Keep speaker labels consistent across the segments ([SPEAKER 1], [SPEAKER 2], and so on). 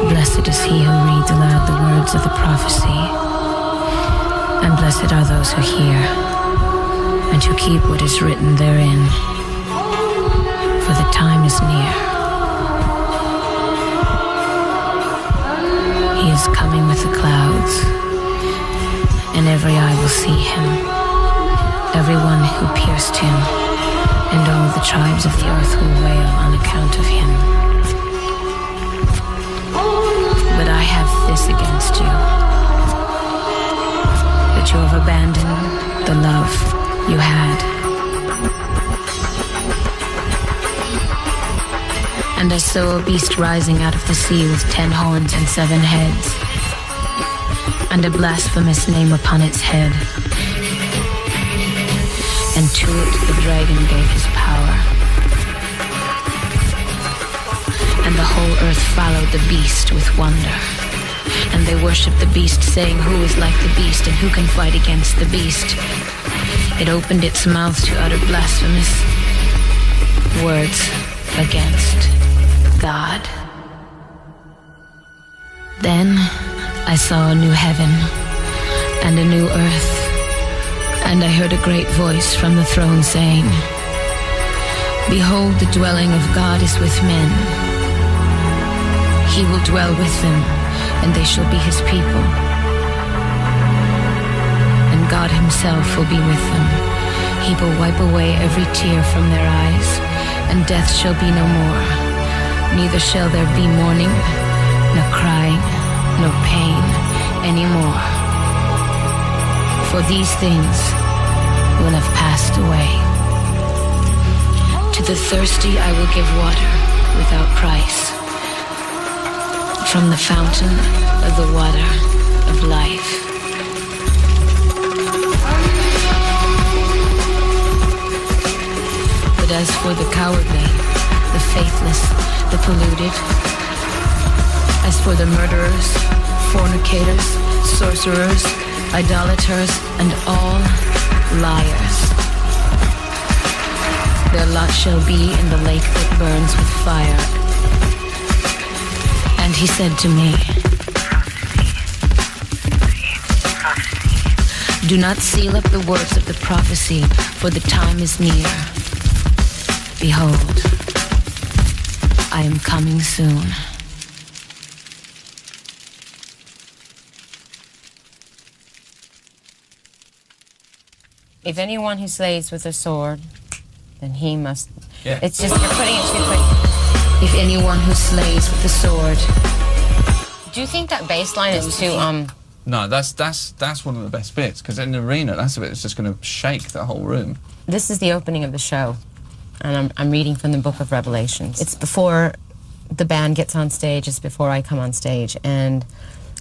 [SPEAKER 1] Blessed is he who reads aloud the words of the prophecy, and blessed are those who hear, and who keep what is written therein, for the time is near. He is coming with the clouds, and every eye will see him, everyone who pierced him, and all the tribes of the earth will wail on account of him. But I have this against you, that you have abandoned the love you had. And I saw a beast rising out of the sea with 10 horns and 7 heads, and a blasphemous name upon its head. And to it the dragon gave his power. And the whole earth followed the beast with wonder. And they worshipped the beast, saying, who is like the beast, and who can fight against the beast? It opened its mouth to utter blasphemous words against God. Then I saw a new heaven and a new earth, and I heard a great voice from the throne saying, behold, the dwelling of God is with men. He will dwell with them, and they shall be his people. And God himself will be with them. He will wipe away every tear from their eyes, and death shall be no more. Neither shall there be mourning, no crying, no pain anymore. For these things will have passed away. To the thirsty I will give water without price, from the fountain of the water of life. But as for the cowardly, the faithless, the polluted, as for the murderers, fornicators, sorcerers, idolaters, and all liars, their lot shall be in the lake that burns with fire. And he said to me, do not seal up the words of the prophecy, for the time is near. Behold, I am coming soon.
[SPEAKER 2] If anyone who slays with a sword, then he must...
[SPEAKER 3] Yeah.
[SPEAKER 2] It's just, you're putting it too quick.
[SPEAKER 1] If anyone who slays with the sword.
[SPEAKER 2] Do you think that bass line is too,
[SPEAKER 3] No, that's one of the best bits, because in the arena, that's the bit that's just going to shake the whole room.
[SPEAKER 2] This is the opening of the show, and I'm reading from the book of Revelations. It's before the band gets on stage, it's before I come on stage, and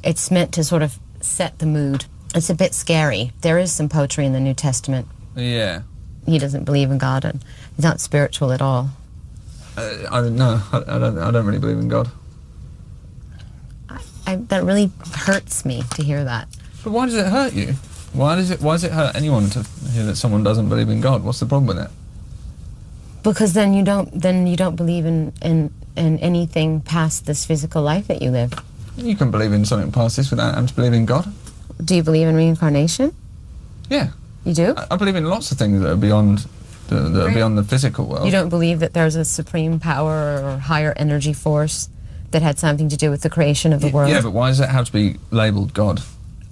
[SPEAKER 2] it's meant to sort of set the mood. It's a bit scary. There is some poetry in the New Testament.
[SPEAKER 3] Yeah.
[SPEAKER 2] He doesn't believe in God, and he's not spiritual at all.
[SPEAKER 3] I don't know. I don't really believe in God.
[SPEAKER 2] That really hurts me to hear that.
[SPEAKER 3] But why does it hurt you? Why does it hurt anyone to hear that someone doesn't believe in God? What's the problem with it?
[SPEAKER 2] Because then you don't believe in anything past this physical life that you live.
[SPEAKER 3] You can believe in something past this without having to believe in God.
[SPEAKER 2] Do you believe in reincarnation?
[SPEAKER 3] Yeah.
[SPEAKER 2] You do?
[SPEAKER 3] I believe in lots of things that are beyond the physical world.
[SPEAKER 2] You don't believe that there's a supreme power or higher energy force that had something to do with the creation of the world?
[SPEAKER 3] Yeah, but why does it have to be labelled God?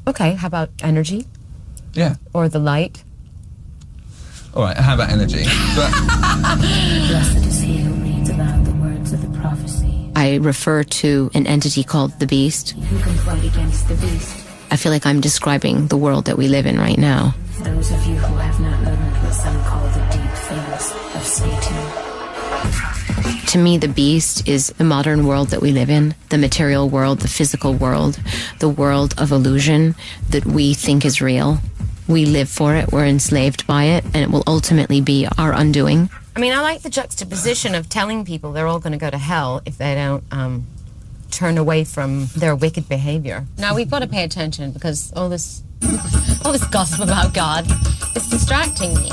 [SPEAKER 2] Okay, how about energy?
[SPEAKER 3] Yeah.
[SPEAKER 2] Or the light?
[SPEAKER 3] All right, how about energy?
[SPEAKER 1] Blessed is he who reads aloud the words of the prophecy.
[SPEAKER 2] I refer to an entity called the Beast.
[SPEAKER 1] Who can fight against the beast?
[SPEAKER 2] I feel like I'm describing the world that we live in right now.
[SPEAKER 1] Those of you who have not learned what some call the deep things of Satan.
[SPEAKER 2] To me, the beast is the modern world that we live in, the material world, the physical world, the world of illusion that we think is real.
[SPEAKER 1] We live for it, we're enslaved by it, and it will ultimately be our undoing.
[SPEAKER 2] I mean, I like the juxtaposition of telling people they're all going to go to hell if they don't turn away from their wicked behavior. Now, we've got to pay attention because all this gossip about God is distracting me.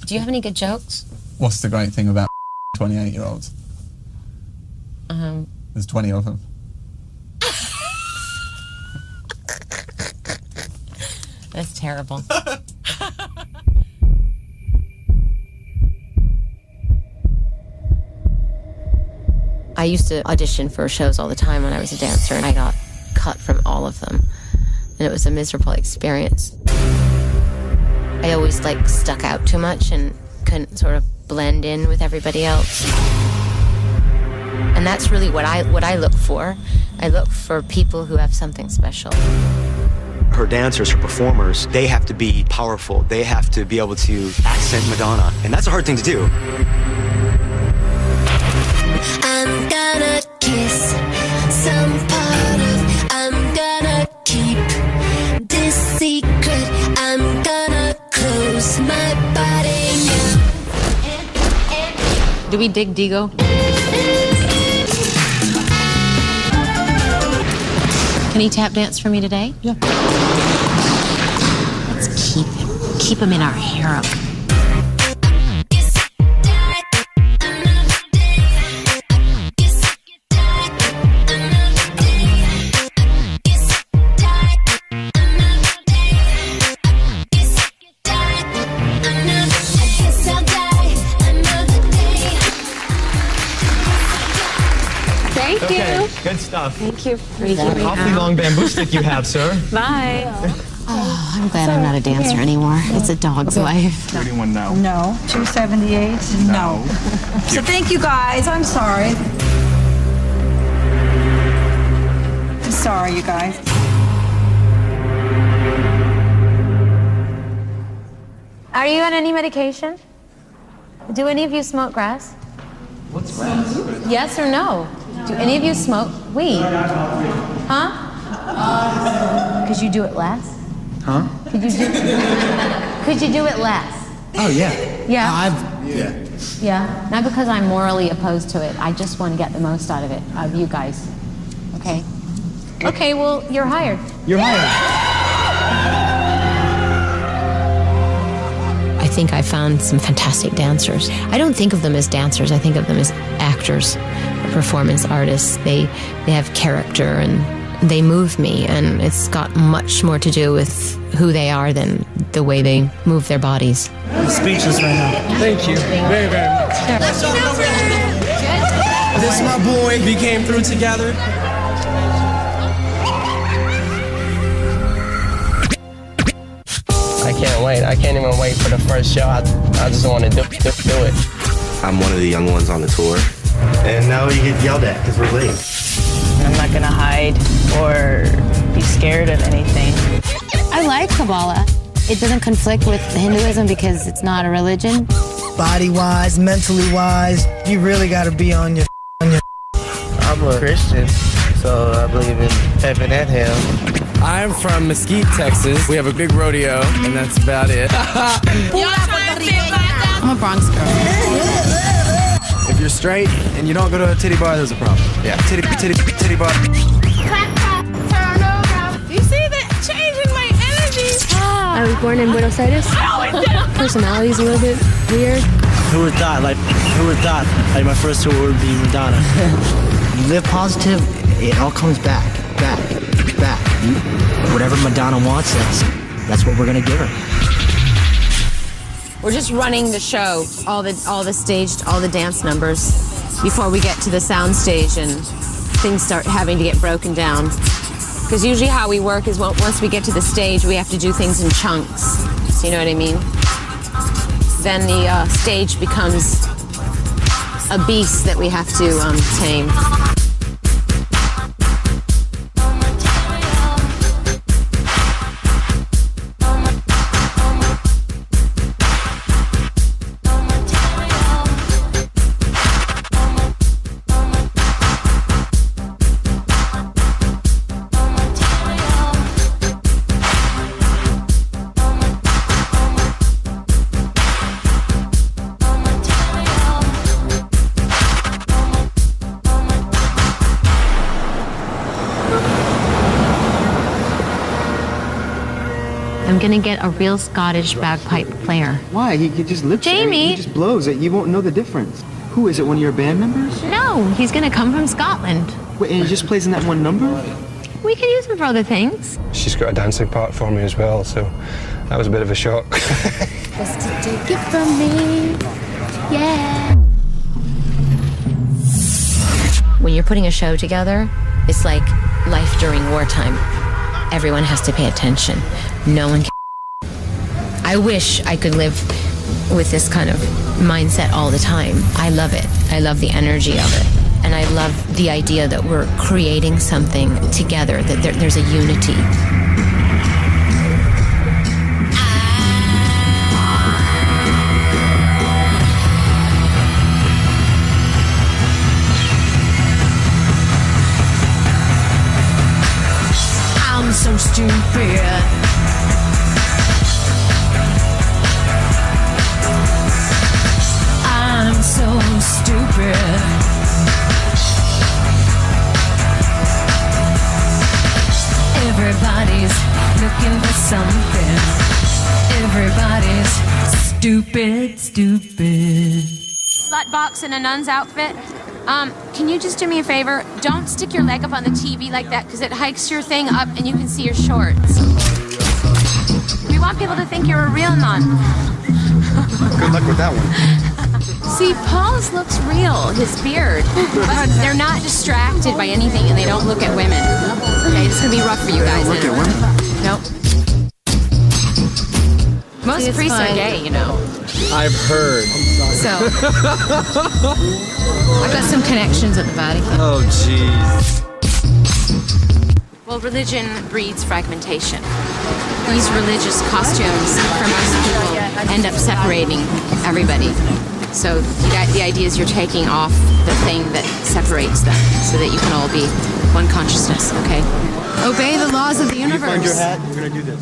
[SPEAKER 2] Do you have any good jokes?
[SPEAKER 3] What's the great thing about 28-year-olds? There's 20 of them.
[SPEAKER 2] That's terrible.
[SPEAKER 1] I used to audition for shows all the time when I was a dancer, and I got cut from all of them. And it was a miserable experience. I always, like, stuck out too much and couldn't sort of blend in with everybody else. And that's really what I look for. I look for people who have something special.
[SPEAKER 4] Her dancers, her performers, they have to be powerful. They have to be able to accent Madonna. And that's a hard thing to do.
[SPEAKER 5] I'm gonna kiss some part of, I'm gonna keep this secret, I'm gonna close my body now.
[SPEAKER 2] Do we dig Digo? Can he tap dance for me today?
[SPEAKER 6] Yeah.
[SPEAKER 2] Let's keep him in our harem.
[SPEAKER 5] Thank you.
[SPEAKER 4] Good stuff.
[SPEAKER 5] Thank you.
[SPEAKER 4] Awfully long bamboo stick you have, sir.
[SPEAKER 5] Bye.
[SPEAKER 2] Oh, I'm glad I'm not a dancer anymore. It's a dog's life.
[SPEAKER 4] 31 now.
[SPEAKER 6] No. 278? No. So thank you guys. I'm sorry. I'm sorry, you guys.
[SPEAKER 2] Are you on any medication? Do any of you smoke grass?
[SPEAKER 4] What's grass?
[SPEAKER 2] Yes or no? Do any of you smoke weed? Huh? Could you do it less?
[SPEAKER 4] Huh?
[SPEAKER 2] Could you do it less?
[SPEAKER 4] Oh, yeah.
[SPEAKER 2] Yeah?
[SPEAKER 4] Yeah.
[SPEAKER 2] Yeah. Not because I'm morally opposed to it. I just want to get the most out of it, of you guys. Okay? Okay, well, you're hired.
[SPEAKER 4] You're hired.
[SPEAKER 1] I think I found some fantastic dancers. I don't think of them as dancers, I think of them as actors, performance artists. They have character and they move me, and it's got much more to do with who they are than the way they move their bodies.
[SPEAKER 7] I'm speechless right now.
[SPEAKER 4] Thank you very, very much.
[SPEAKER 7] This is my boy. We came through together.
[SPEAKER 8] I can't wait. I can't even wait for the first show. I just want to do it.
[SPEAKER 9] I'm one of the young ones on the tour. And now we get yelled at because we're late.
[SPEAKER 10] I'm not gonna hide or be scared of anything.
[SPEAKER 11] I like Kabbalah. It doesn't conflict with Hinduism because it's not a religion.
[SPEAKER 12] Body-wise, mentally-wise, you really gotta be on your.
[SPEAKER 8] I'm a Christian, so I believe in heaven and hell.
[SPEAKER 7] I'm from Mesquite, Texas. We have a big rodeo, and that's about it.
[SPEAKER 11] I'm a Bronx girl.
[SPEAKER 7] If you're straight and you don't go to a titty bar, there's a problem. Yeah, titty bar.
[SPEAKER 5] Turn around.
[SPEAKER 10] You see that change in my energy?
[SPEAKER 11] I was born in Buenos Aires. Personality's a little bit weird.
[SPEAKER 8] Who would thought? Like my first tour would be Madonna.
[SPEAKER 12] You live positive, it all comes back. Whatever Madonna wants, that's what we're gonna give her.
[SPEAKER 2] We're just running the show, all the dance numbers before we get to the sound stage and things start having to get broken down. Because usually how we work is once we get to the stage, we have to do things in chunks. So you know what I mean? Then the stage becomes a beast that we have to tame.
[SPEAKER 11] I'm gonna get a real Scottish bagpipe player.
[SPEAKER 7] Why? He just lives
[SPEAKER 11] Jamie!
[SPEAKER 7] there. He just blows it. You won't know the difference. Who is it? One of your band members?
[SPEAKER 11] No, he's gonna come from Scotland.
[SPEAKER 7] Wait, and he just plays in that one number?
[SPEAKER 11] We can use him for other things.
[SPEAKER 13] She's got a dancing part for me as well, so that was a bit of a shock.
[SPEAKER 11] Just to take it from me, yeah.
[SPEAKER 2] When you're putting a show together, it's like life during wartime. Everyone has to pay attention. No one can. I wish I could live with this kind of mindset all the time. I love it. I love the energy of it. And I love the idea that we're creating something together, that there's a unity.
[SPEAKER 5] I'm so stupid. I'm so stupid. Everybody's looking for something. Everybody's stupid.
[SPEAKER 14] Slut box in a nun's outfit. Can you just do me a favor? Don't stick your leg up on the TV like that, because it hikes your thing up and you can see your shorts. We want people to think you're a real nun.
[SPEAKER 7] Good luck with that one.
[SPEAKER 14] See, Paul's looks real, his beard. But they're not distracted by anything and they don't look at women. Okay, it's gonna be rough for you guys.
[SPEAKER 7] Look at women?
[SPEAKER 14] Nope. Most priests are gay, you know.
[SPEAKER 3] I've heard.
[SPEAKER 14] So, I've got some connections at the Vatican.
[SPEAKER 3] Oh, jeez.
[SPEAKER 14] Well, religion breeds fragmentation. These religious costumes, for most people, end up separating everybody. So the idea is you're taking off the thing that separates them so that you can all be one consciousness, okay? Obey the laws of the universe.
[SPEAKER 7] You find your hat, we're gonna do this.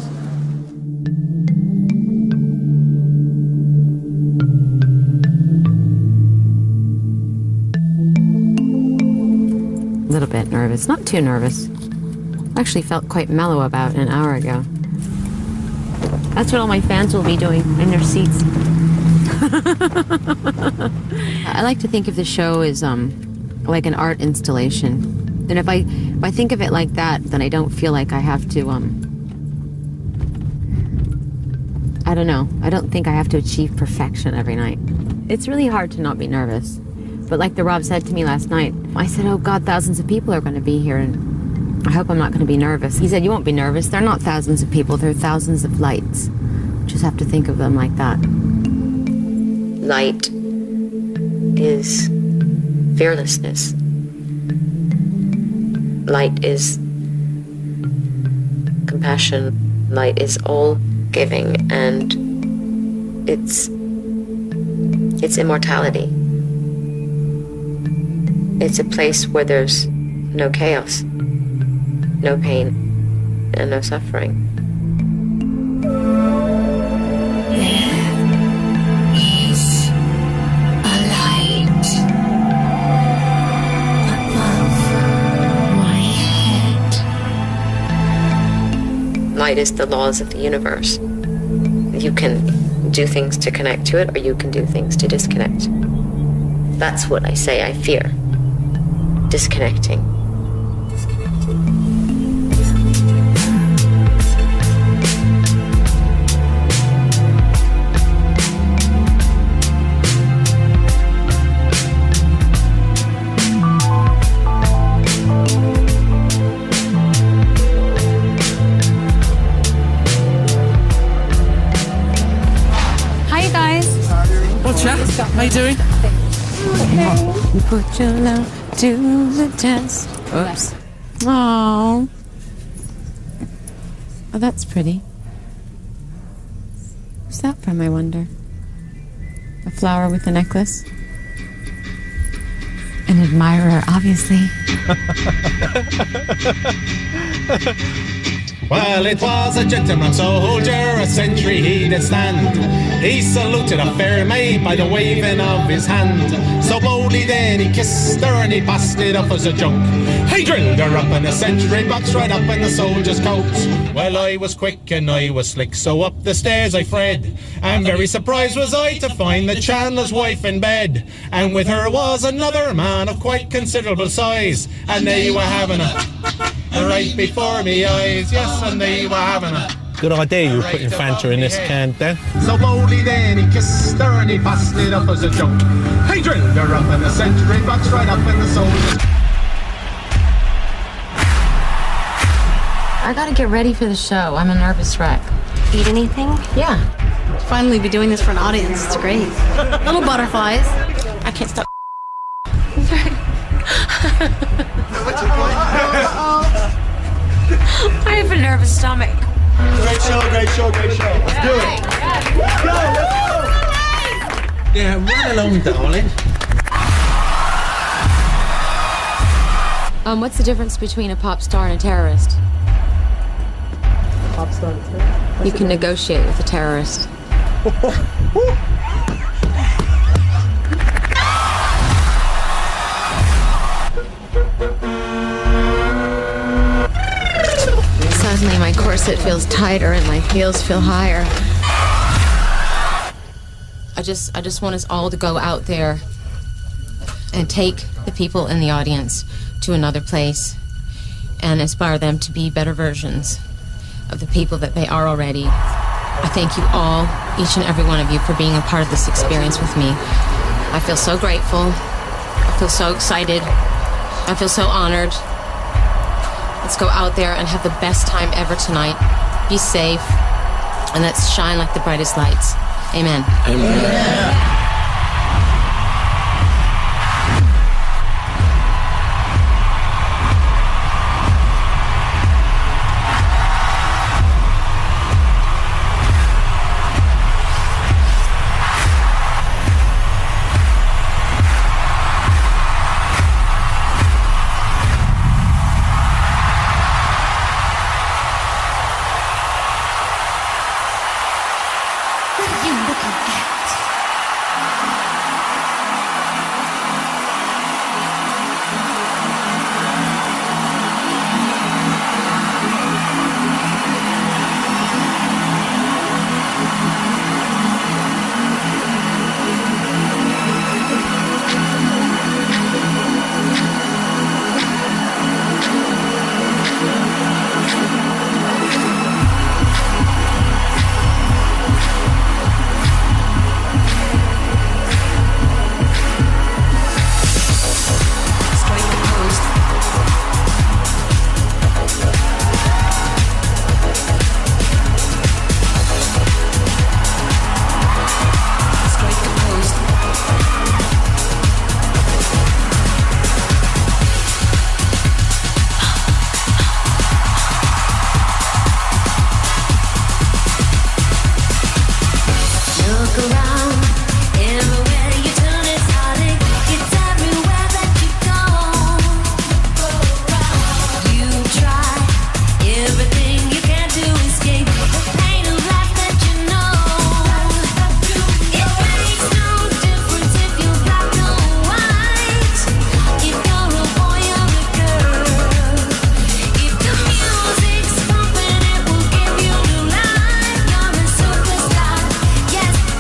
[SPEAKER 2] A little bit nervous, not too nervous. I actually felt quite mellow about an hour ago. That's what all my fans will be doing in their seats. I like to think of the show as like an art installation. And if I think of it like that, then I don't feel like I have to I don't know. I don't think I have to achieve perfection every night. It's really hard to not be nervous. But like the Rob said to me last night, I said, oh God, thousands of people are going to be here, and I hope I'm not going to be nervous. He said, you won't be nervous. They're not thousands of people. They're thousands of lights. Just have to think of them like that. Light is fearlessness. Light is compassion. Light is all giving, and it's immortality. It's a place where there's no chaos, no pain, and no suffering. Light is the laws of the universe. You can do things to connect to it, or you can do things to disconnect. That's what I say I fear. Disconnecting.
[SPEAKER 3] How you doing?
[SPEAKER 2] You put your love to the test. Oops. Oh. Oh, that's pretty. What's that from, I wonder? A flower with a necklace? An admirer, obviously.
[SPEAKER 15] Well, it was a gentleman soldier, a sentry he did stand. He saluted a fair maid by the waving of his hand. So boldly then he kissed her and he passed it off as a joke. He drilled her up in a sentry box right up in the soldier's coat. Well, I was quick and I was slick, so up the stairs I fled. And very surprised was I to find the chandler's wife in bed. And with her was another man of quite considerable size. And they were having a right before me eyes, yes, and they were having a
[SPEAKER 16] good idea you were putting Fanta in this can, Dan.
[SPEAKER 15] So boldly then he kissed her and he passed it up as a joke. He drilled her up in a sentry box right up in the soldier's.
[SPEAKER 2] I gotta get ready for the show. I'm a nervous wreck.
[SPEAKER 17] Eat anything?
[SPEAKER 2] Yeah.
[SPEAKER 17] Finally be doing this for an audience. It's great. Little butterflies. I can't stop.
[SPEAKER 15] What's your point?
[SPEAKER 17] I have a nervous stomach.
[SPEAKER 15] Great show, great show, great show. Let's do it. Let's go, let's go.
[SPEAKER 16] Yeah, run along, darling.
[SPEAKER 2] What's the difference between a pop star and a terrorist?
[SPEAKER 18] Pop star and a terrorist?
[SPEAKER 2] You can negotiate with a terrorist. Suddenly my corset feels tighter and my heels feel higher. I just want us all to go out there and take the people in the audience to another place and inspire them to be better versions of the people that they are already. I thank you all, each and every one of you, for being a part of this experience with me. I feel so grateful. I feel so excited. I feel so honored. Let's go out there and have the best time ever tonight. Be safe, and let's shine like the brightest lights. Amen.
[SPEAKER 16] Amen.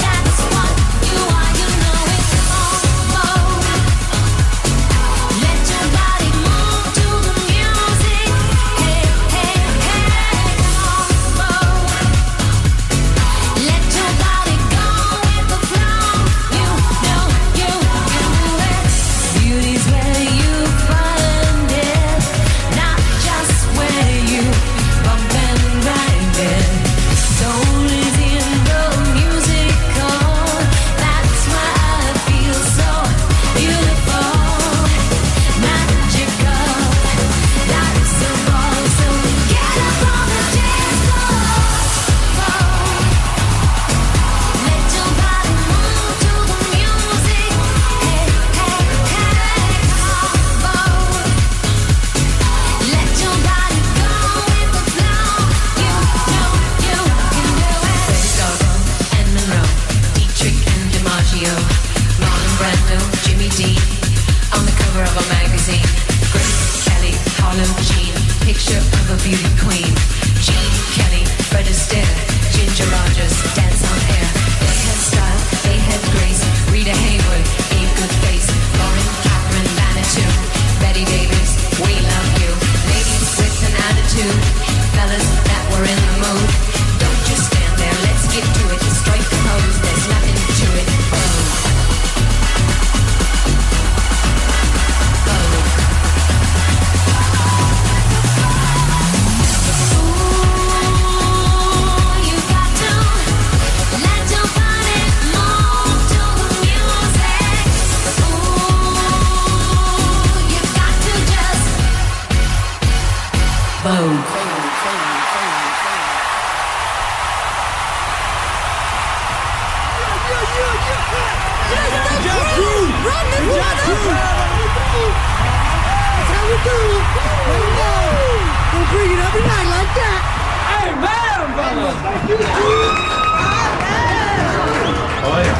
[SPEAKER 5] That's why Run this mother! That's how we do it. We'll bring it every night like that. Hey, man,
[SPEAKER 18] Oh, yeah.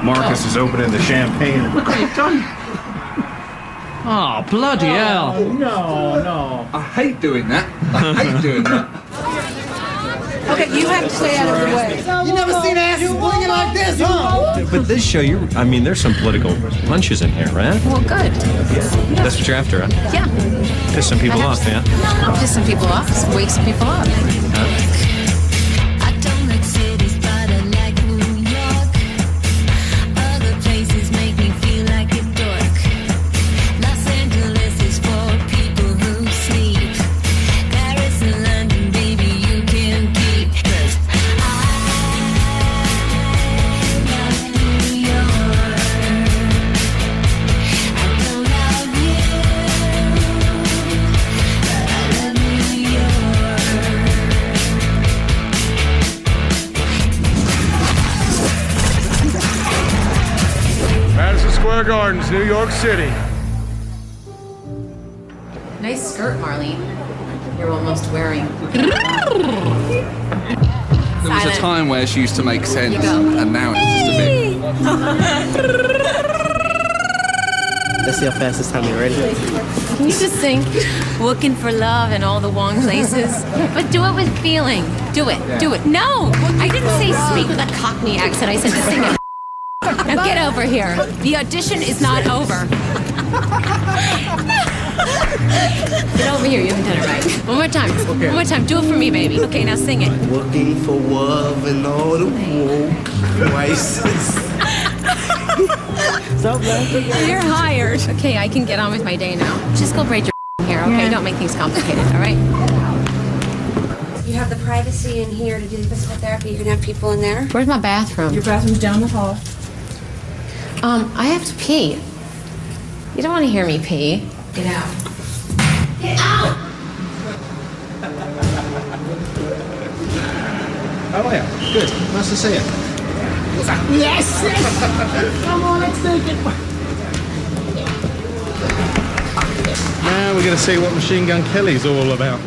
[SPEAKER 18] Marcus is opening the champagne.
[SPEAKER 3] Oh, bloody hell.
[SPEAKER 18] No.
[SPEAKER 3] I hate doing that. I hate doing that.
[SPEAKER 6] Okay, you have to stay out of the way. You never seen asses swinging like this, huh?
[SPEAKER 19] But this show, there's some political punches in here, right?
[SPEAKER 14] Well, good.
[SPEAKER 19] That's what you're after, huh?
[SPEAKER 14] Yeah.
[SPEAKER 19] Piss some people off, yeah?
[SPEAKER 14] Not piss some people off, just wake some people up.
[SPEAKER 5] I don't like cities, but I like New York. Other places make me feel like a dork. Los Angeles is for people who sleep. Paris and London, baby, you can keep. 'Cause I love New York. I don't love you, but I love New York.
[SPEAKER 18] Madison Square Gardens, New York City.
[SPEAKER 14] Nice skirt, Marlene. You're almost wearing.
[SPEAKER 3] There was a time where she used to make sense, and now it's just a bit.
[SPEAKER 8] Let's see how fast this time you're ready.
[SPEAKER 14] Can you just sing "Looking for Love" in all the wrong places? But do it with feeling. Do it. Do it. No! I didn't say speak with a Cockney accent. I said sing it. Now get over here. The audition is not over. Get over here. You haven't done it right. One more time. One more time. Do it for me, baby. Okay, now sing it.
[SPEAKER 9] Looking for love in all the woke places.
[SPEAKER 14] You're hired. Okay, I can get on with my day now. Just go braid your hair, okay?
[SPEAKER 17] Yeah.
[SPEAKER 14] Don't make things complicated, all right?
[SPEAKER 20] You have the privacy in here to do the physical therapy. You can have people in there.
[SPEAKER 14] Where's my bathroom?
[SPEAKER 6] Your bathroom's down the hall.
[SPEAKER 14] I have to pee. You don't want to hear me pee. Get out. Get out!
[SPEAKER 18] Oh, yeah. Good. Nice to see you.
[SPEAKER 5] Yes! Come on, let's take it.
[SPEAKER 18] Now we're going to see what Machine Gun Kelly's all about.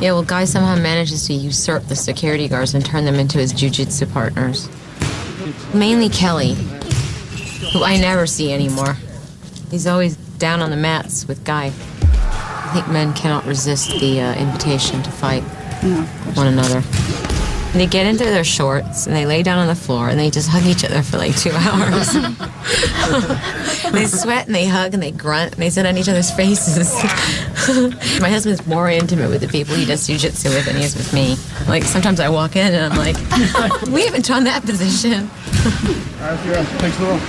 [SPEAKER 2] Yeah, well, Guy somehow manages to usurp the security guards and turn them into his jiu-jitsu partners. Mainly Kelly, who I never see anymore. He's always down on the mats with Guy. I think men cannot resist the invitation to fight one another. They get into their shorts and they lay down on the floor and they just hug each other for like 2 hours. They sweat and they hug and they grunt and they sit on each other's faces. My husband's more intimate with the people he does jiu-jitsu with than he is with me. Like sometimes I walk in and I'm like, we haven't done that position.
[SPEAKER 18] Thanks a lot.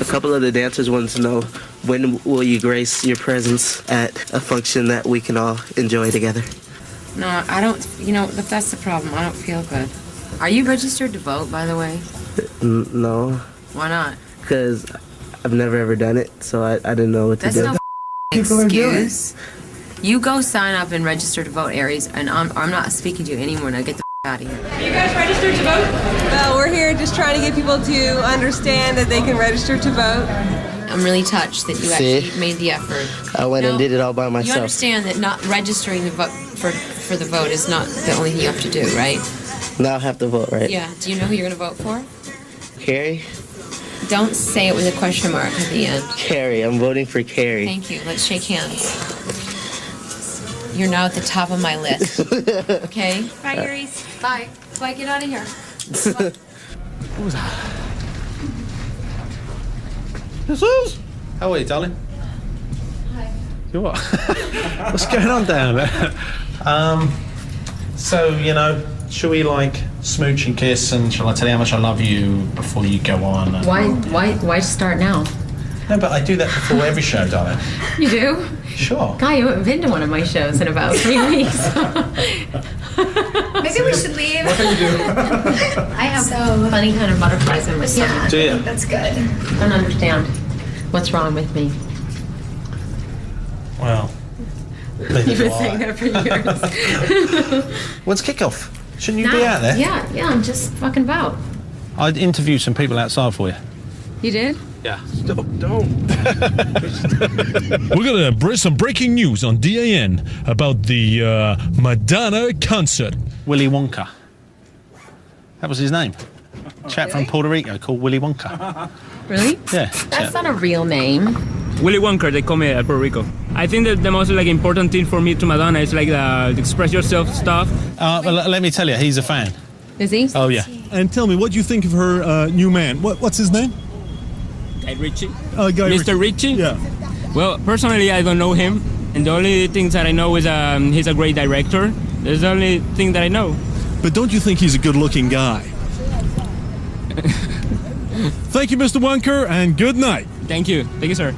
[SPEAKER 8] A couple of the dancers want to know, when will you grace your presence at a function that we can all enjoy together?
[SPEAKER 2] No, I don't, that's the problem. I don't feel good. Are you registered to vote, by the way?
[SPEAKER 8] No.
[SPEAKER 2] Why not?
[SPEAKER 8] Because I've never ever done it, so I didn't know what to do.
[SPEAKER 2] That's no excuse. You go sign up and register to vote, Aries, and I'm not speaking to you anymore. Now get the out of here.
[SPEAKER 21] Are you guys registered to vote? Well, we're here just trying to get people to understand that they can register to vote.
[SPEAKER 2] I'm really touched that you actually made the effort.
[SPEAKER 8] I went and did it all by
[SPEAKER 2] You
[SPEAKER 8] myself.
[SPEAKER 2] understand that not registering the vote for the vote is not the only thing you have to do, right?
[SPEAKER 8] Now I have to vote, right?
[SPEAKER 2] Yeah. Do you know who you're going to vote for?
[SPEAKER 8] Carrie?
[SPEAKER 2] Don't say it with a question mark at the end.
[SPEAKER 8] Carrie. I'm voting for Carrie.
[SPEAKER 2] Thank you. Let's shake hands. You're now at the top of my list. Okay?
[SPEAKER 21] Bye, Aries.
[SPEAKER 2] Bye. Bye. Get out of here.
[SPEAKER 18] What was that? Jesus! How are you, darling?
[SPEAKER 2] Hi.
[SPEAKER 18] You what? What's going on down there? So, should we smooch and kiss, and shall I tell you how much I love you before you go on? And...
[SPEAKER 2] Why start now?
[SPEAKER 18] No, but I do that before every show, darling.
[SPEAKER 2] You do?
[SPEAKER 18] Sure.
[SPEAKER 2] Guy, you haven't been to one of my shows in about 3 weeks.
[SPEAKER 20] Maybe we should leave.
[SPEAKER 18] What can you do?
[SPEAKER 2] I have funny kind of butterflies in my stomach.
[SPEAKER 20] Yeah,
[SPEAKER 18] Do you?
[SPEAKER 20] that's good.
[SPEAKER 2] I don't understand what's wrong with me.
[SPEAKER 18] Well,
[SPEAKER 21] You've been saying that for years.
[SPEAKER 18] When's kickoff? Shouldn't you be out there?
[SPEAKER 14] Yeah, I'm just fucking about.
[SPEAKER 18] I'd interview some people outside for you.
[SPEAKER 21] You did?
[SPEAKER 18] Yeah. Don't.
[SPEAKER 1] We're gonna bring some breaking news on DAN about the Madonna concert.
[SPEAKER 18] Willy Wonka. That was his name. Chap from Puerto Rico called Willy Wonka.
[SPEAKER 14] Really?
[SPEAKER 18] Yeah.
[SPEAKER 14] That's not a real name.
[SPEAKER 22] Willy Wonka, they call me at Puerto Rico. I think that the most important thing for me to Madonna is the express yourself stuff.
[SPEAKER 18] Well, let me tell you, he's a fan.
[SPEAKER 14] Is he?
[SPEAKER 18] Oh yeah.
[SPEAKER 1] And tell me, what do you think of her new man? What's his name?
[SPEAKER 22] Guy Ritchie.
[SPEAKER 1] Mr.
[SPEAKER 22] Ritchie?
[SPEAKER 1] Yeah.
[SPEAKER 22] Well, personally, I don't know him, and the only things that I know is he's a great director. That's the only thing that I know.
[SPEAKER 1] But don't you think he's a good-looking guy? Thank you, Mr. Wonker, and good night.
[SPEAKER 22] Thank you, sir.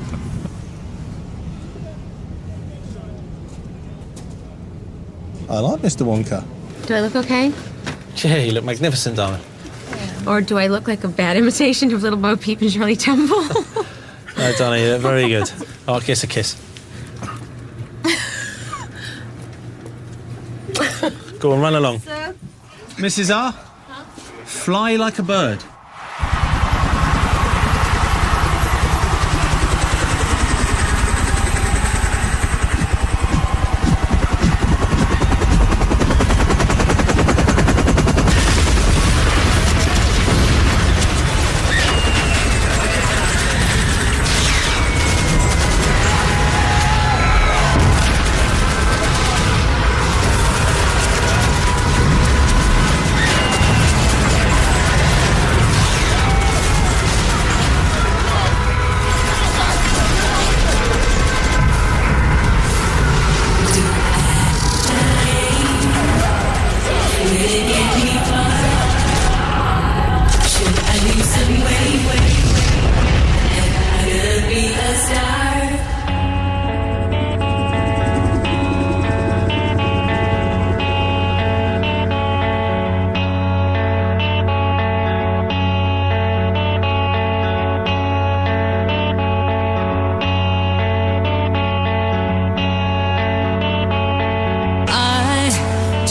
[SPEAKER 18] I like Mr. Wonka.
[SPEAKER 14] Do I look okay?
[SPEAKER 18] Yeah, you look magnificent, darling.
[SPEAKER 14] Or do I look like a bad imitation of Little Bo Peep and Shirley Temple?
[SPEAKER 18] No, darling, you look very good. Oh, kiss a kiss. Go on, run along.
[SPEAKER 21] Sir?
[SPEAKER 18] Mrs. R, fly like a bird.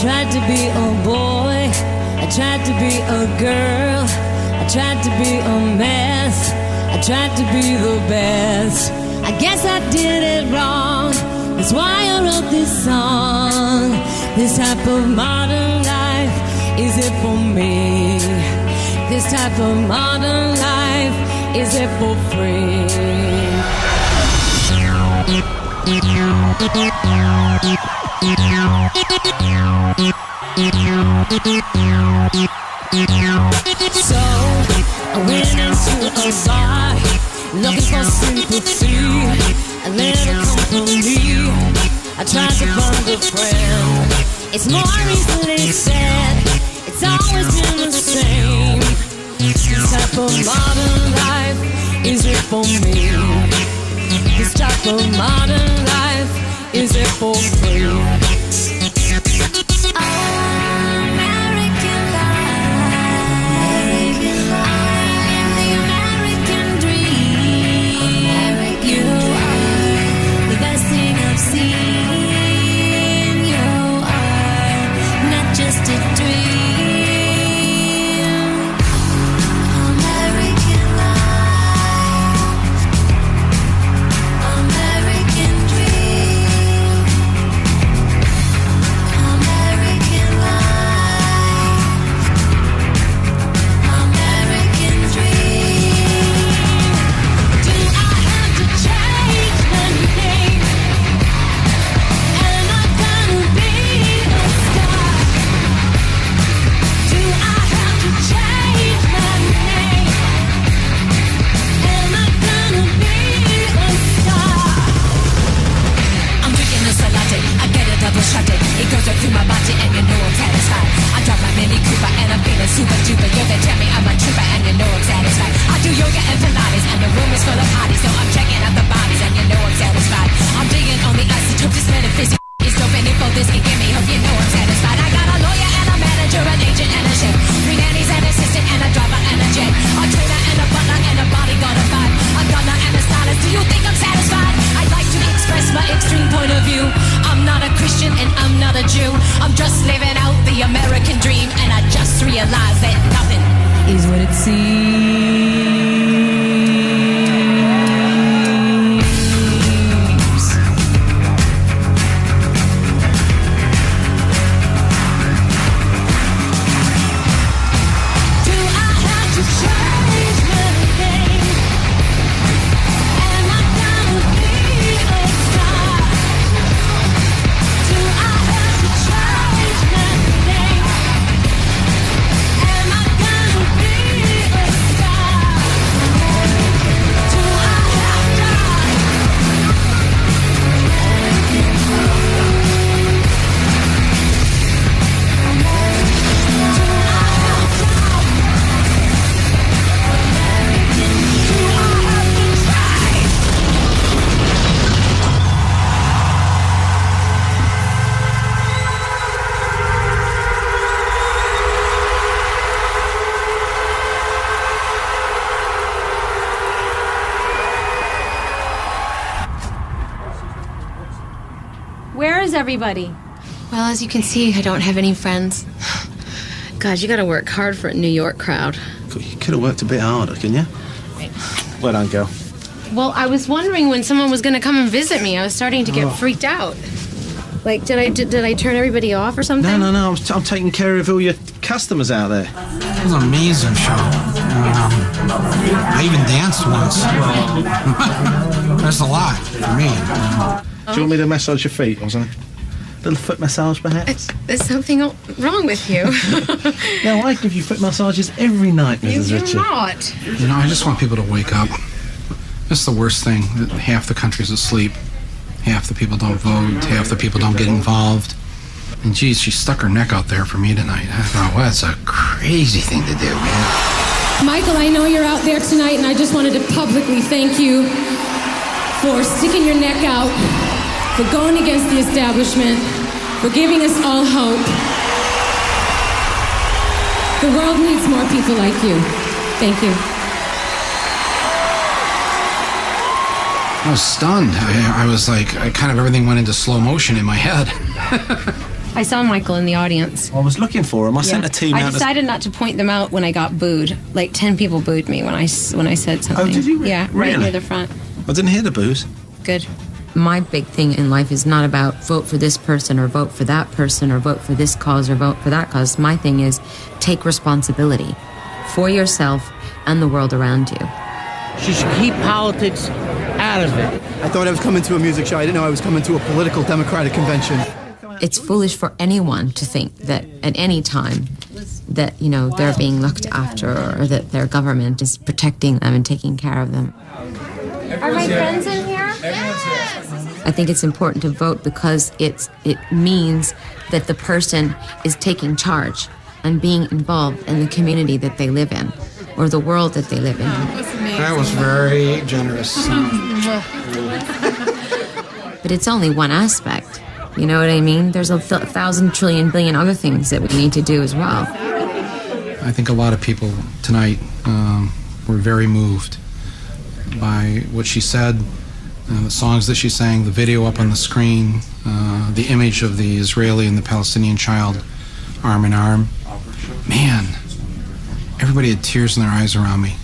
[SPEAKER 5] Tried to be a boy, I tried to be a girl, I tried to be a mess, I tried to be the best. I guess I did it wrong, that's why I wrote this song. This type of modern life, is it for me? This type of modern life, is it for free? So I went into a bar, looking for sympathy, a little company. I tried to find a friend. It's more easily said, it's always been the same. This type of modern life, is it for me? This type of modern life, is it for free? Jew. I'm just living out the American dream, and I just realized that nothing is what it seems.
[SPEAKER 17] Where is everybody?
[SPEAKER 14] Well, as you can see, I don't have any friends. God, you gotta work hard for a New York crowd.
[SPEAKER 9] You could have worked a bit harder, couldn't you? Well done, girl.
[SPEAKER 14] Well, I was wondering when someone was gonna come and visit me. I was starting to get freaked out. Like, did I turn everybody off or something?
[SPEAKER 9] No. I'm taking care of all your customers out there.
[SPEAKER 4] It was an amazing show. I even danced once. That's a lot for me.
[SPEAKER 9] Do you want me to massage your feet or something? Little foot massage, perhaps?
[SPEAKER 14] There's something wrong with you.
[SPEAKER 9] No, I give you foot massages every night, Mrs. Ritchie.
[SPEAKER 14] You're not.
[SPEAKER 4] You know, I just want people to wake up. That's the worst thing. Half the country's asleep. Half the people don't vote. Half the people don't get involved. And geez, she stuck her neck out there for me tonight. I thought, well, that's a crazy thing to do, man.
[SPEAKER 10] Michael, I know you're out there tonight, and I just wanted to publicly thank you for sticking your neck out, for going against the establishment, for giving us all hope. The world needs more people like you. Thank you.
[SPEAKER 4] I was stunned. I was like, kind of everything went into slow motion in my head.
[SPEAKER 14] I saw Michael in the audience.
[SPEAKER 9] I was looking for him. I sent a team out.
[SPEAKER 14] I decided not to point them out when I got booed. Like 10 people booed me when I said something.
[SPEAKER 9] Oh, did you?
[SPEAKER 14] Yeah, right near the front.
[SPEAKER 9] I didn't hear the boos.
[SPEAKER 14] Good. My big thing in life is not about vote for this person or vote for that person or vote for this cause or vote for that cause. My thing is take responsibility for yourself and the world around you.
[SPEAKER 23] She should keep politics out of it.
[SPEAKER 7] I thought I was coming to a music show. I didn't know I was coming to a political democratic convention.
[SPEAKER 14] It's foolish for anyone to think that at any time that, you know, they're being looked after or that their government is protecting them and taking care of them.
[SPEAKER 17] Are my friends in here?
[SPEAKER 14] I think it's important to vote because it means that the person is taking charge and being involved in the community that they live in or the world that they live in.
[SPEAKER 4] That was very generous.
[SPEAKER 14] But it's only one aspect. You know what I mean? There's 1,000 trillion billion other things that we need to do as well.
[SPEAKER 4] I think a lot of people tonight were very moved by what she said, the songs that she sang, the video up on the screen, the image of the Israeli and the Palestinian child arm in arm. Man, everybody had tears in their eyes around me.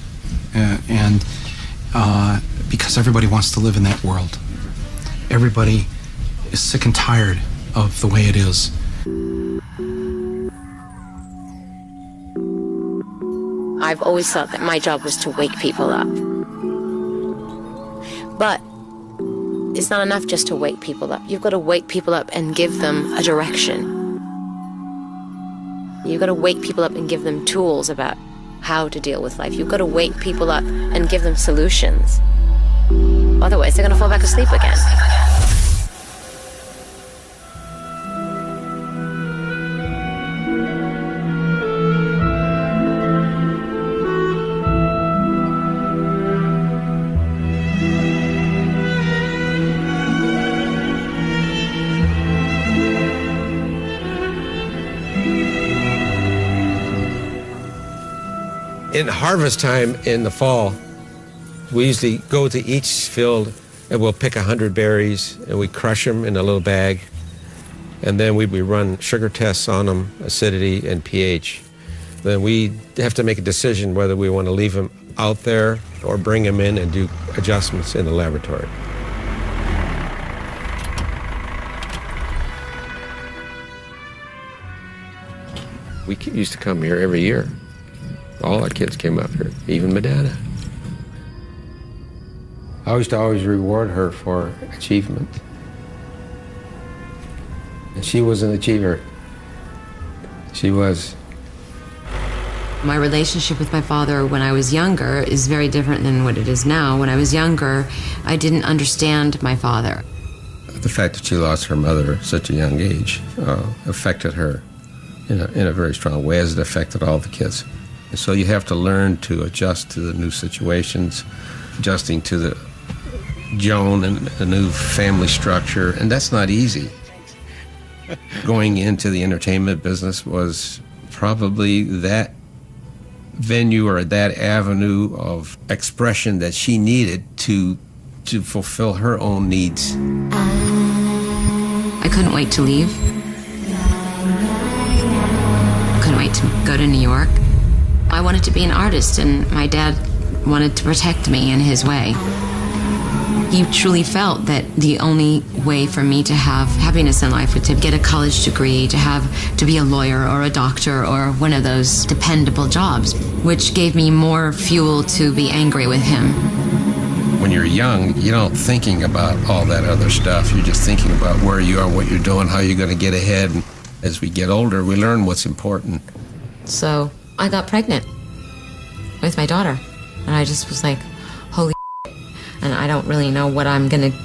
[SPEAKER 4] And because everybody wants to live in that world. Everybody is sick and tired of the way it is.
[SPEAKER 14] I've always thought that my job was to wake people up. But it's not enough just to wake people up. You've got to wake people up and give them a direction. You've got to wake people up and give them tools about how to deal with life. You've got to wake people up and give them solutions. Otherwise, they're going to fall back asleep again.
[SPEAKER 24] In harvest time in the fall, we usually go to each field and we'll pick 100 berries and we crush them in a little bag. And then we run sugar tests on them, acidity and pH. Then we have to make a decision whether we want to leave them out there or bring them in and do adjustments in the laboratory. We used to come here every year. All our kids came up here, even Madonna. I used to always reward her for achievement. And she was an achiever. She was.
[SPEAKER 14] My relationship with my father when I was younger is very different than what it is now. When I was younger, I didn't understand my father.
[SPEAKER 24] The fact that she lost her mother at such a young age affected her in a very strong way, as it affected all the kids. And so you have to learn to adjust to the new situations, adjusting to the Joan and the new family structure, and that's not easy. Going into the entertainment business was probably that venue or that avenue of expression that she needed to fulfill her own needs.
[SPEAKER 14] I couldn't wait to leave. Couldn't wait to go to New York. I wanted to be an artist, and my dad wanted to protect me in his way. He truly felt that the only way for me to have happiness in life was to get a college degree, to be a lawyer or a doctor or one of those dependable jobs, which gave me more fuel to be angry with him.
[SPEAKER 24] When you're young, you're not thinking about all that other stuff. You're just thinking about where you are, what you're doing, how you're going to get ahead. And as we get older, we learn what's important.
[SPEAKER 14] So I got pregnant with my daughter, and I just was like, holy shit. And I don't really know what I'm going to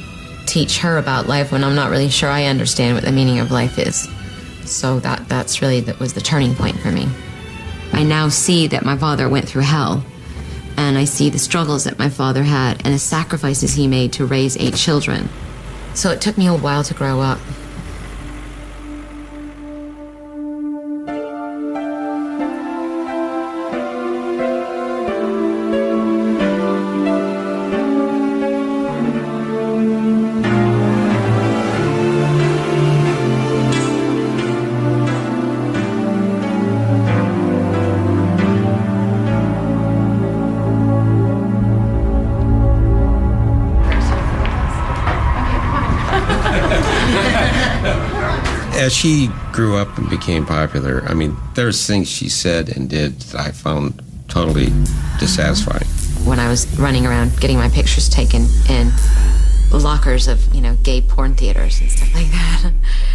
[SPEAKER 14] teach her about life when I'm not really sure I understand what the meaning of life is. So that was the turning point for me. I now see that my father went through hell, and I see the struggles that my father had and the sacrifices he made to raise 8 children. So it took me a while to grow up.
[SPEAKER 24] As she grew up and became popular, I mean, there's things she said and did that I found totally dissatisfying.
[SPEAKER 14] When I was running around getting my pictures taken in lockers of, gay porn theaters and stuff like that.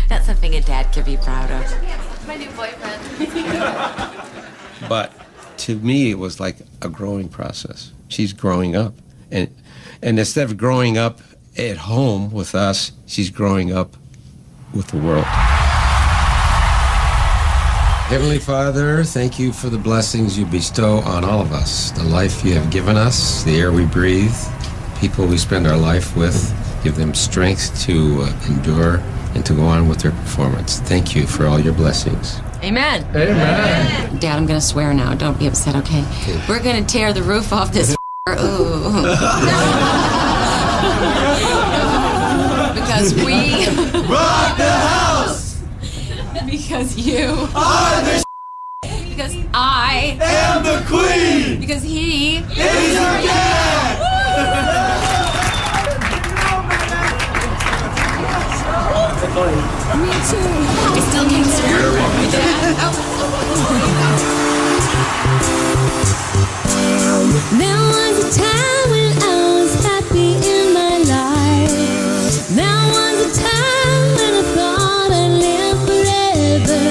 [SPEAKER 14] That's something a dad could be proud of. My new boyfriend.
[SPEAKER 24] But to me, it was like a growing process. She's growing up. And instead of growing up at home with us, she's growing up with the world. Heavenly Father, thank you for the blessings you bestow on all of us, the life you have given us, the air we breathe, people we spend our life with. Give them strength to endure and to go on with their performance. Thank you for all your blessings.
[SPEAKER 14] Amen.
[SPEAKER 24] Amen.
[SPEAKER 14] Dad, I'm going to swear now. Don't be upset, okay? We're going to tear the roof off this Ooh. Because we
[SPEAKER 5] rock the house.
[SPEAKER 14] Because you
[SPEAKER 5] are the
[SPEAKER 14] because I
[SPEAKER 5] am the queen.
[SPEAKER 14] Because he
[SPEAKER 5] is your dad.
[SPEAKER 14] Me too. I still can't swear about my dad.
[SPEAKER 5] There was a time when I was happy in my life. There was a time when I thought I'd live forever.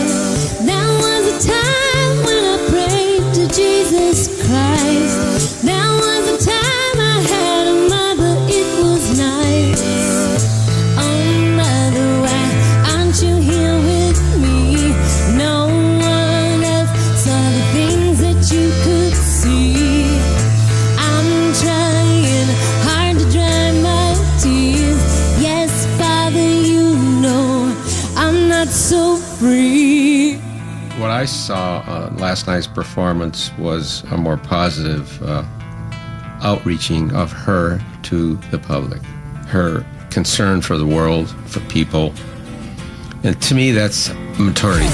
[SPEAKER 5] There was a time when I prayed to Jesus Christ. There was a time I had a mother, it was nice. Oh, mother, why aren't you here with me? No one else saw the things that you could see. I'm trying hard to dry my tears. Yes, Father, you know I'm not so free.
[SPEAKER 24] What I saw last night's performance was a more positive outreaching of her to the public. Her concern for the world, for people, And to me, that's maturity.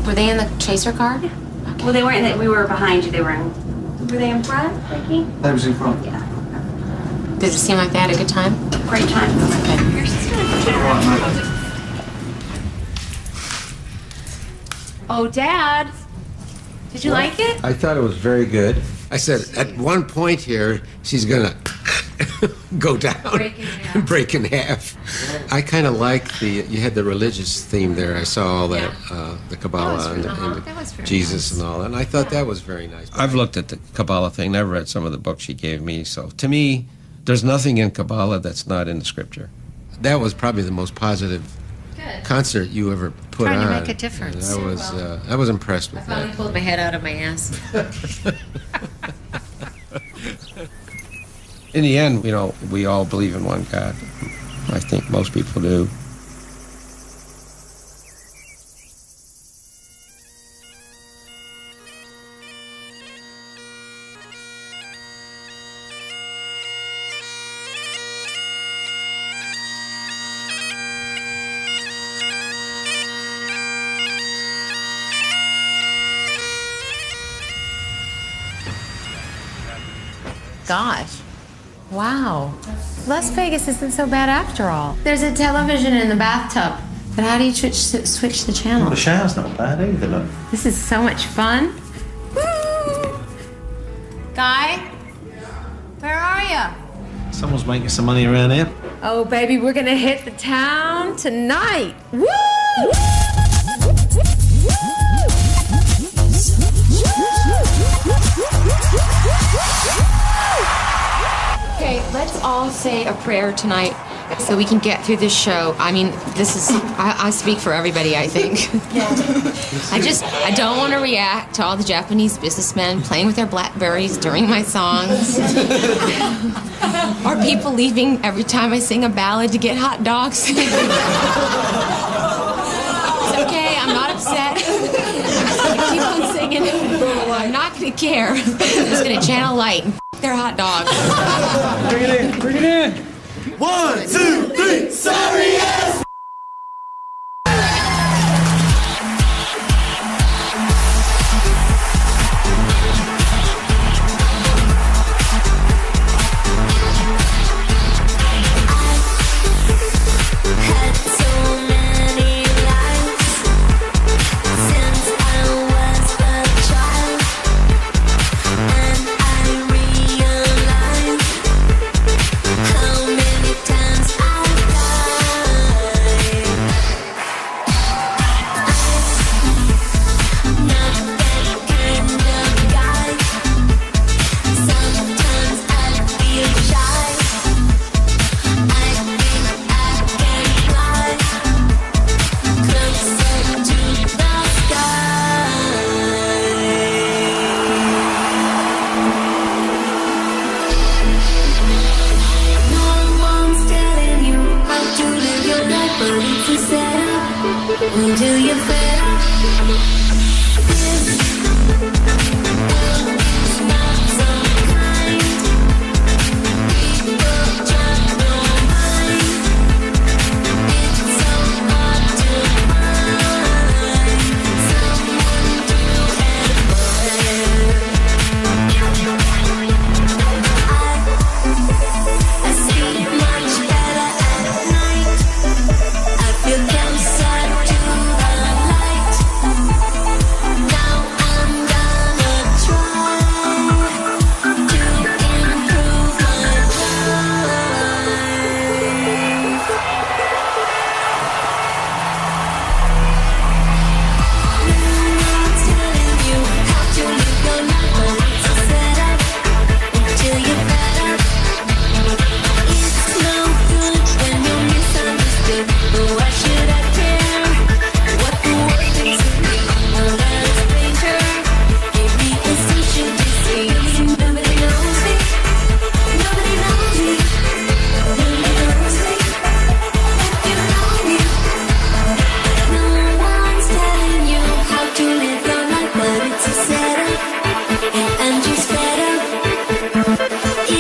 [SPEAKER 14] Were they in the chaser car?
[SPEAKER 20] Well, they weren't. We were behind you. Were they in front, Ricky?
[SPEAKER 18] They was in front.
[SPEAKER 20] Yeah.
[SPEAKER 14] Did it seem like they had a good time?
[SPEAKER 20] Great time.
[SPEAKER 14] Okay.
[SPEAKER 20] Your sister. Oh, Dad. Did you like it?
[SPEAKER 24] I thought it was very good. I said, at one point here, she's gonna go down, break in half. I kind of like you had the religious theme there. I saw all that, the Kabbalah and Jesus and all that, and I thought that was very nice. I've looked at the Kabbalah thing. I've read some of the books she gave me. So to me, there's nothing in Kabbalah that's not in the scripture. That was probably the most positive concert you ever put on.
[SPEAKER 2] Trying to make a difference.
[SPEAKER 24] I was impressed with
[SPEAKER 2] Finally
[SPEAKER 24] that.
[SPEAKER 2] pulled my head out of my ass.
[SPEAKER 24] In the end, we all believe in one God. I think most people do.
[SPEAKER 2] Gosh. Wow. Las Vegas isn't so bad after all. There's a television in the bathtub. But how do you switch the channel?
[SPEAKER 18] Well, the shower's not bad either, look.
[SPEAKER 2] This is so much fun. Woo! Guy? Where are you?
[SPEAKER 18] Someone's making some money around here.
[SPEAKER 2] Oh, baby, we're gonna hit the town tonight. Woo!
[SPEAKER 14] Okay, let's all say a prayer tonight so we can get through this show. I mean, this is, I speak for everybody, I think. I don't want to react to all the Japanese businessmen playing with their Blackberries during my songs. Or people leaving every time I sing a ballad to get hot dogs. It's okay, I'm not upset. I'm just gonna keep on singing. I'm not gonna care. I'm just gonna channel light and their hot dogs.
[SPEAKER 18] Bring it in, bring it in.
[SPEAKER 5] 1, 2, 3, sorry ass. Until you're fed up. I feel closer to the light.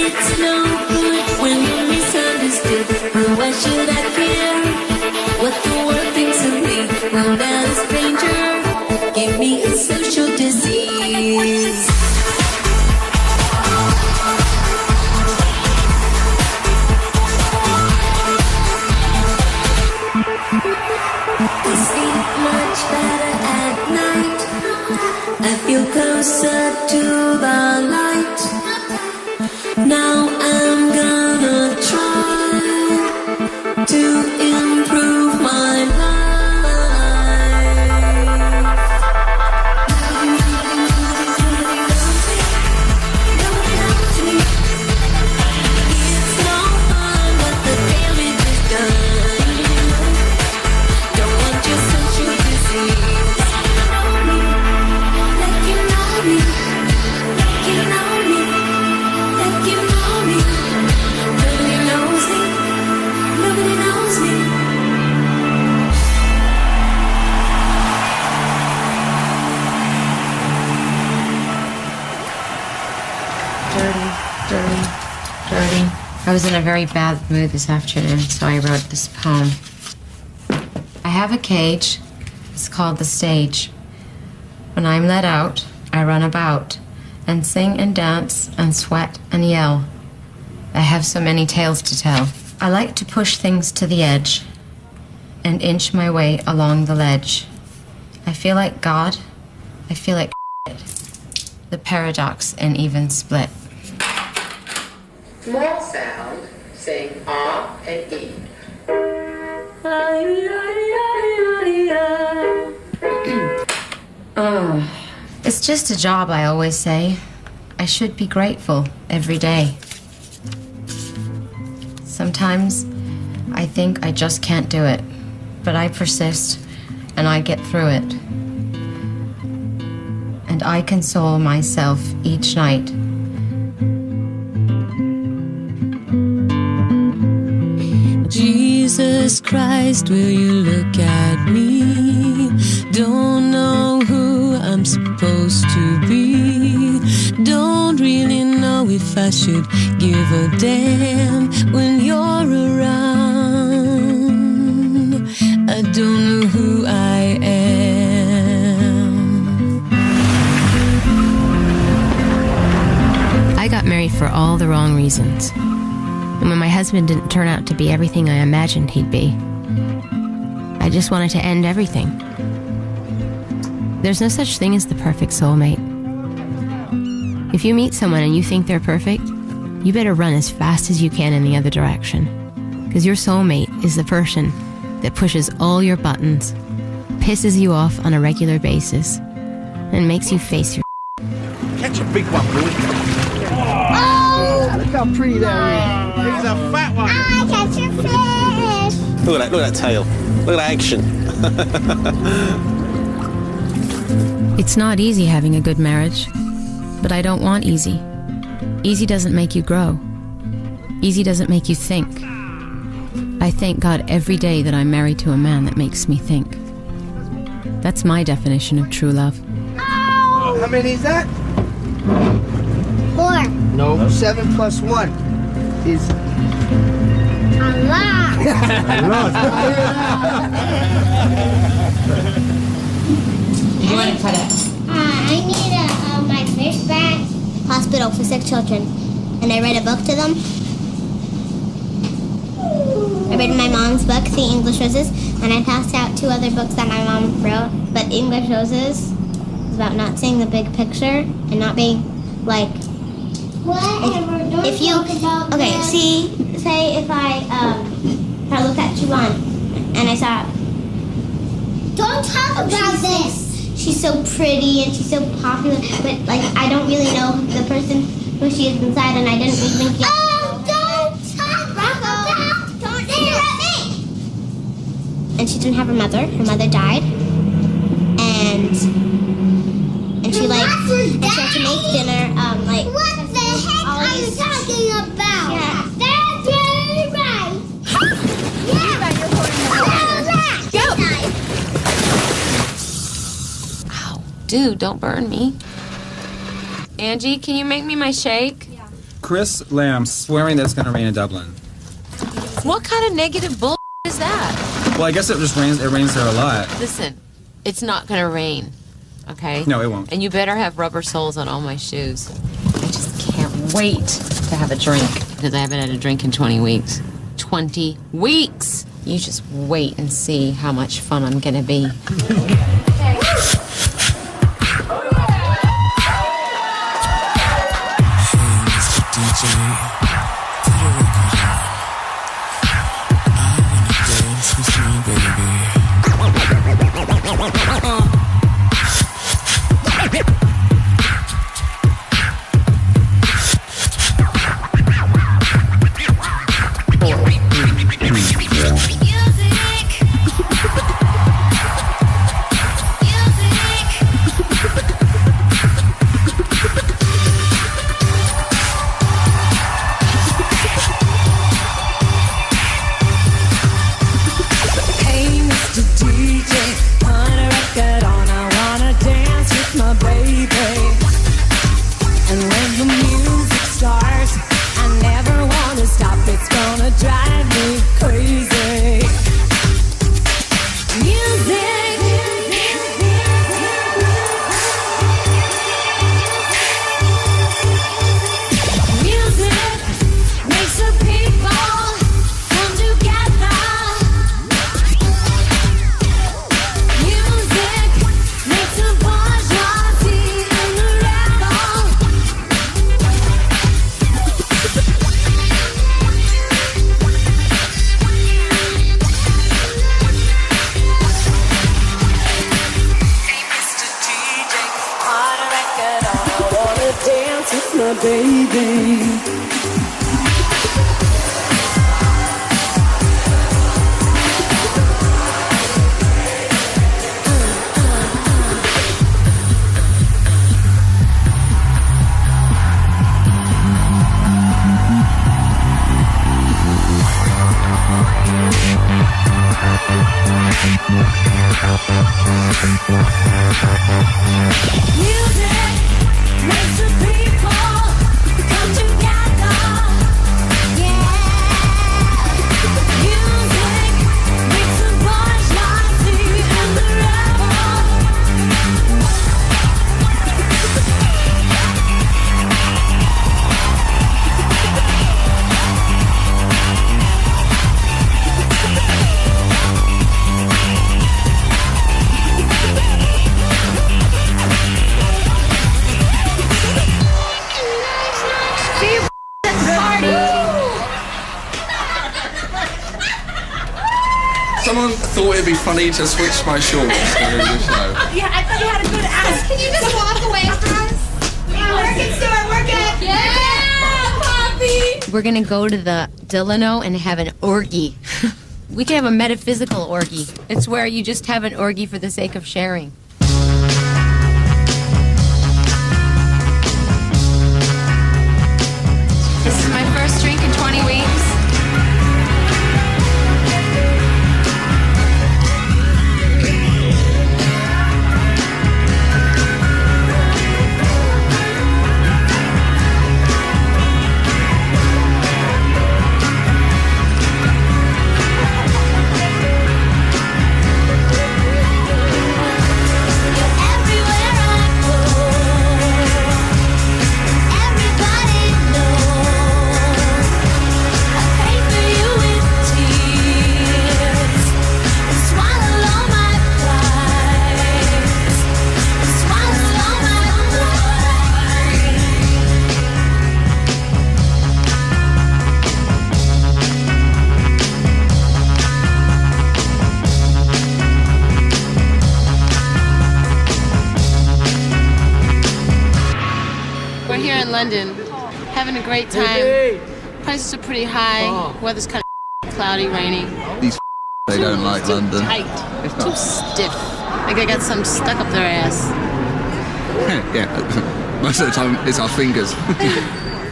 [SPEAKER 5] It's no good when you're misunderstood. But why should I care what the world thinks of me? Well, now a stranger gave me a social disease. I sleep much better at night. I feel closer to the light. Now I'm gonna try to improve my life. It's no fun, but the damage is done. Don't want your social disease. Like you know me, like you know me, like you know me. Nobody knows me, nobody knows me.
[SPEAKER 2] Dirty, dirty, dirty. I was in a very bad mood this afternoon, so I wrote this poem. I have a cage. It's called the stage. When I'm let out, I run about and sing and dance and sweat and yell. I have so many tales to tell. I like to push things to the edge and inch my way along the ledge. I feel like God. I feel like the paradox and even split.
[SPEAKER 11] Small sound, sing ah and e.
[SPEAKER 2] It's just a job, I always say. I should be grateful every day. Sometimes I think I just can't do it, but I persist and I get through it. And I console myself each night.
[SPEAKER 5] Jesus Christ, will you look at me? Don't know who I'm supposed to be. Don't really know if I should give a damn when you're around. I don't know who I am.
[SPEAKER 14] I got married for all the wrong reasons. And when my husband didn't turn out to be everything I imagined he'd be, I just wanted to end everything. There's no such thing as the perfect soulmate. If you meet someone and you think they're perfect, you better run as fast as you can in the other direction. Because your soulmate is the person that pushes all your buttons, pisses you off on a regular basis, and makes you face your
[SPEAKER 16] Catch a big one, boy.
[SPEAKER 6] Oh! Look how pretty that is.
[SPEAKER 16] He's a fat one.
[SPEAKER 6] I catch a fish.
[SPEAKER 16] Look at that tail. Look at that action.
[SPEAKER 14] It's not easy having a good marriage, but I don't want easy. Easy doesn't make you grow. Easy doesn't make you think. I thank God every day that I'm married to a man that makes me think. That's my definition of true love.
[SPEAKER 6] How many is that? 4. No, 7 plus 1 is... A lot.
[SPEAKER 2] You want to cut it?
[SPEAKER 12] I need my fish back. Hospital for sick children. And I read a book to them. I read my mom's book, The English Roses, and I passed out 2 other books that my mom wrote. But English Roses is about not seeing the big picture and not being like... If you... Okay, see, say if I looked at Chuan and I saw... Don't talk about this! She's so pretty and she's so popular, but like I don't really know the person who she is inside, and I didn't even get. Oh, don't talk about! Don't interrupt me! And she didn't have her mother. Her mother died, and she like and she had to make dinner. Like what the heck are you talking about? Yeah. That's really right. Yeah. Go.
[SPEAKER 14] Dude, don't burn me. Angie, can you make me my shake? Yeah.
[SPEAKER 3] Chris Lamb swearing that it's going to rain in Dublin.
[SPEAKER 14] What kind of negative bull is that?
[SPEAKER 3] Well, I guess it just rains. It rains there a lot.
[SPEAKER 14] Listen, it's not going to rain, okay?
[SPEAKER 3] No, it won't.
[SPEAKER 14] And you better have rubber soles on all my shoes. I just can't wait to have a drink because I haven't had a drink in 20 weeks. 20 weeks! You just wait and see how much fun I'm going to be.
[SPEAKER 13] Someone thought it'd be funny to switch my shorts during the show.
[SPEAKER 6] Yeah, I thought you had a good ass. Can you just walk away from us? Work it, Stuart, work it. Yeah, Poppy.
[SPEAKER 14] We're gonna go to the Delano and have an orgy. We can have a metaphysical orgy. It's where you just have an orgy for the sake of sharing. This is my first drink in 20 weeks. London, having a great time. Prices are pretty high. Weather's kind of cloudy, rainy.
[SPEAKER 13] These they don't like
[SPEAKER 14] too
[SPEAKER 13] London.
[SPEAKER 14] Tight. It's too stiff. Like they got something stuck up their ass.
[SPEAKER 13] Yeah, most of the time it's our fingers.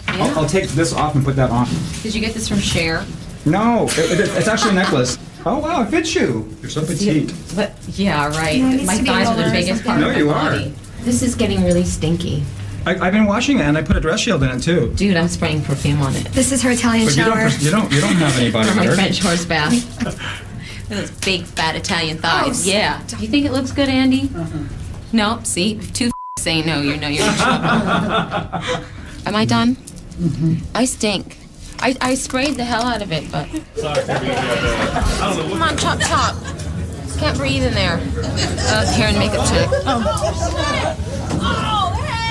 [SPEAKER 3] I'll take this off and put that on.
[SPEAKER 14] Did you get this from Cher?
[SPEAKER 3] No, it's actually a necklace. Oh wow, it fits you. You're so petite.
[SPEAKER 14] But yeah, right. My thighs are the biggest part of my body. This is getting really stinky.
[SPEAKER 3] I've been washing it, and I put a dress shield in it too.
[SPEAKER 14] Dude, I'm spraying perfume on it.
[SPEAKER 20] This is her Italian
[SPEAKER 3] But
[SPEAKER 20] shower.
[SPEAKER 3] you don't have any body
[SPEAKER 14] For my
[SPEAKER 3] butter.
[SPEAKER 14] French horse bath. Those big, fat Italian thighs. Yeah. You think it looks good, Andy? No. See, if two saying no, you know you're in trouble. Am I done? I stink. I sprayed the hell out of it, but. Come on, chop, chop. Can't breathe in there. Hair and makeup check.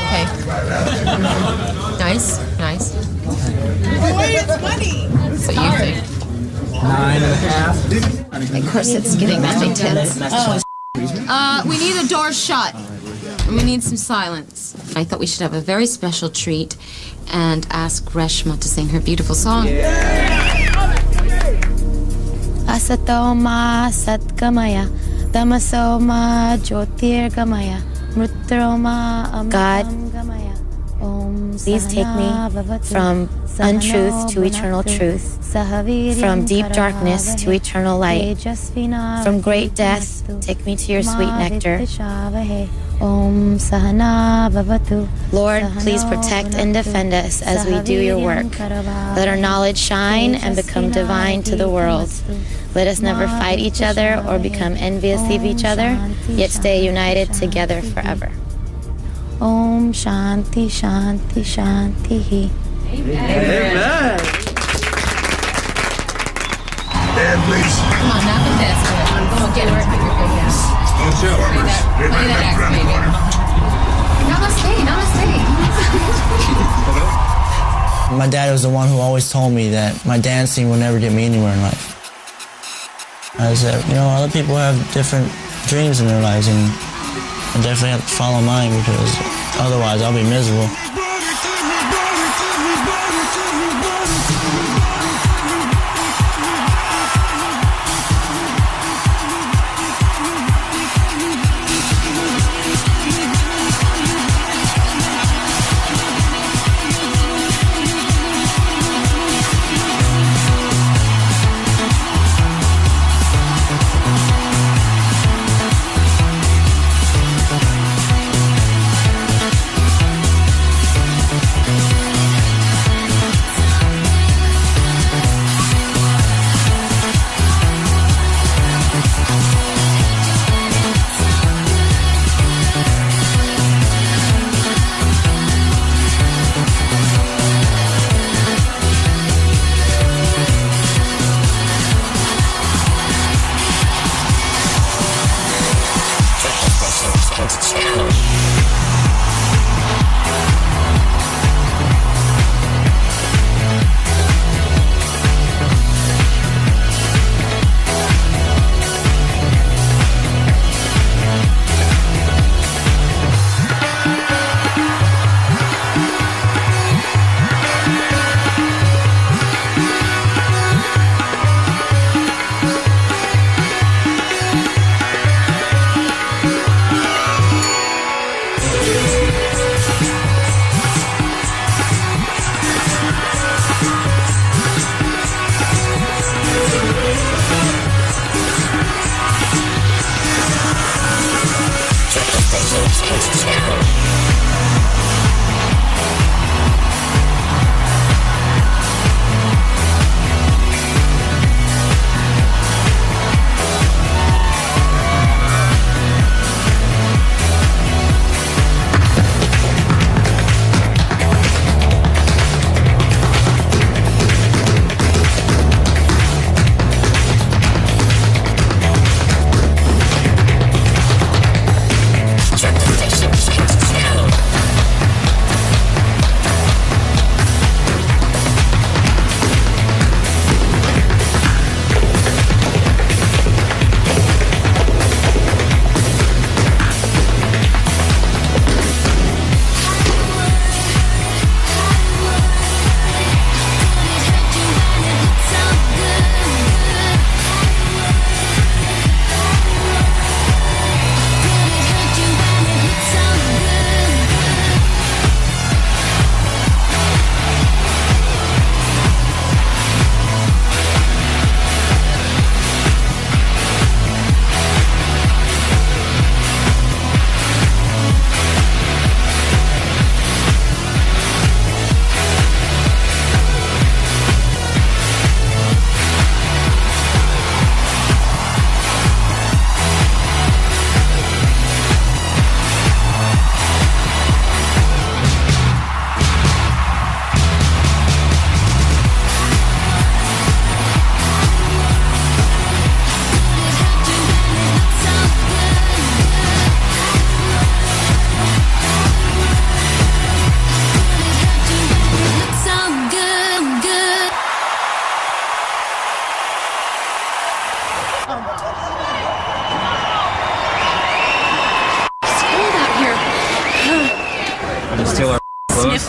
[SPEAKER 14] Okay. Nice, nice.
[SPEAKER 6] It's money.
[SPEAKER 14] That's what you think.
[SPEAKER 3] 9.5.
[SPEAKER 14] Of course, it's getting on my tits. We need the door shut. And we need some silence. I thought we should have a very special treat and ask Reshma to sing her beautiful song.
[SPEAKER 10] Asatoma Satgamaya, Tamasoma Jyotirgamaya, Mrutroma God, please take me from untruth to eternal truth, from deep darkness to eternal light, from great death, take me to your sweet nectar. Lord, please protect and defend us as we do your work. Let our knowledge shine and become divine to the world. Let us never fight each other or become envious of each other, yet stay united together forever. Om Shanti Shanti Shanti.
[SPEAKER 6] Amen.
[SPEAKER 14] Come on, knock the desk. Go get her. Play that axe, baby. Namaste, namaste.
[SPEAKER 1] My dad was the one who always told me that my dancing will never get me anywhere in life. I said, other people have different dreams in their lives, and I definitely have to follow mine because otherwise I'll be miserable.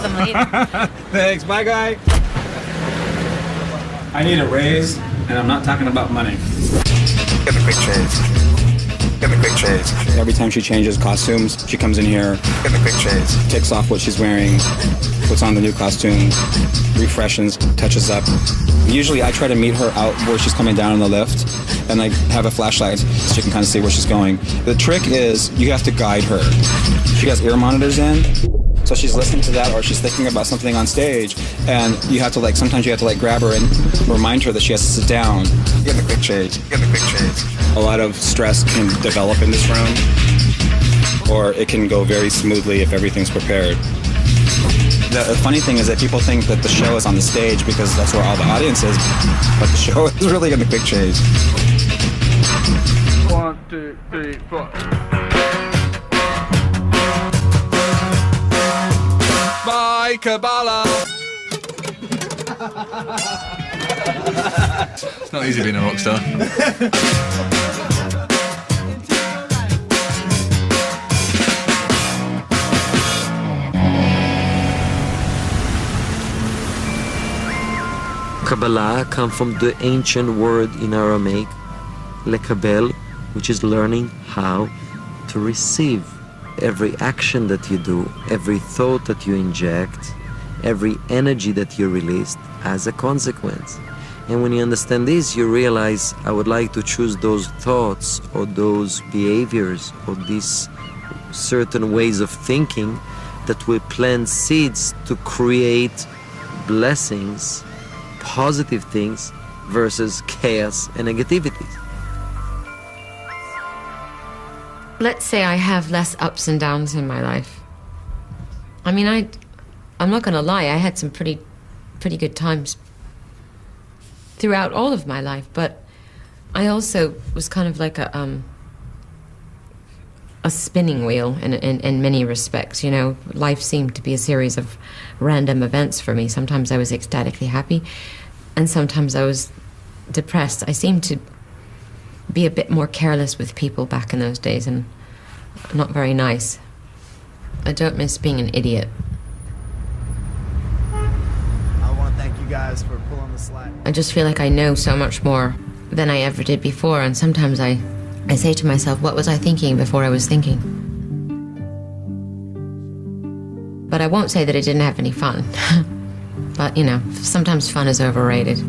[SPEAKER 2] some later.
[SPEAKER 3] Thanks. Bye, guy. I need a raise, and I'm not talking about money.
[SPEAKER 8] Get the quick change. Get the quick change. Every time she changes costumes, she comes in here, get the quick change, takes off what she's wearing, puts on the new costume, refreshes, touches up. Usually I try to meet her out where she's coming down on the lift, and I have a flashlight so she can kind of see where she's going. The trick is you have to guide her. She has ear monitors in, so she's listening to that, or she's thinking about something on stage, and you have to sometimes you have to grab her and remind her that she has to sit down. Get the quick change. Get the quick change. A lot of stress can develop in this room, or it can go very smoothly if everything's prepared. The funny thing is that people think that the show is on the stage because that's where all the audience is, but the show is really in the quick change.
[SPEAKER 13] 1, 2, 3, 4. Bye, Kabbalah. It's not easy being a rock star.
[SPEAKER 15] Kabbalah comes from the ancient word in Aramaic, lekabel, which is learning how to receive every action that you do, every thought that you inject, every energy that you release as a consequence. And when you understand this, you realize I would like to choose those thoughts or those behaviors or these certain ways of thinking that will plant seeds to create blessings, positive things versus chaos and negativity.
[SPEAKER 2] Let's say I have less ups and downs in my life. I mean, I'm not going to lie, I had some pretty good times throughout all of my life, but I also was kind of like a spinning wheel in many respects. You know, life seemed to be a series of random events for me. Sometimes I was ecstatically happy, and sometimes I was depressed. I seemed to be a bit more careless with people back in those days, and not very nice. I don't miss being an idiot.
[SPEAKER 7] I want to thank you guys for pulling the slack.
[SPEAKER 2] I just feel like I know so much more than I ever did before, and sometimes I say to myself, what was I thinking before I was thinking? But I won't say that I didn't have any fun. But, you know, sometimes fun is overrated.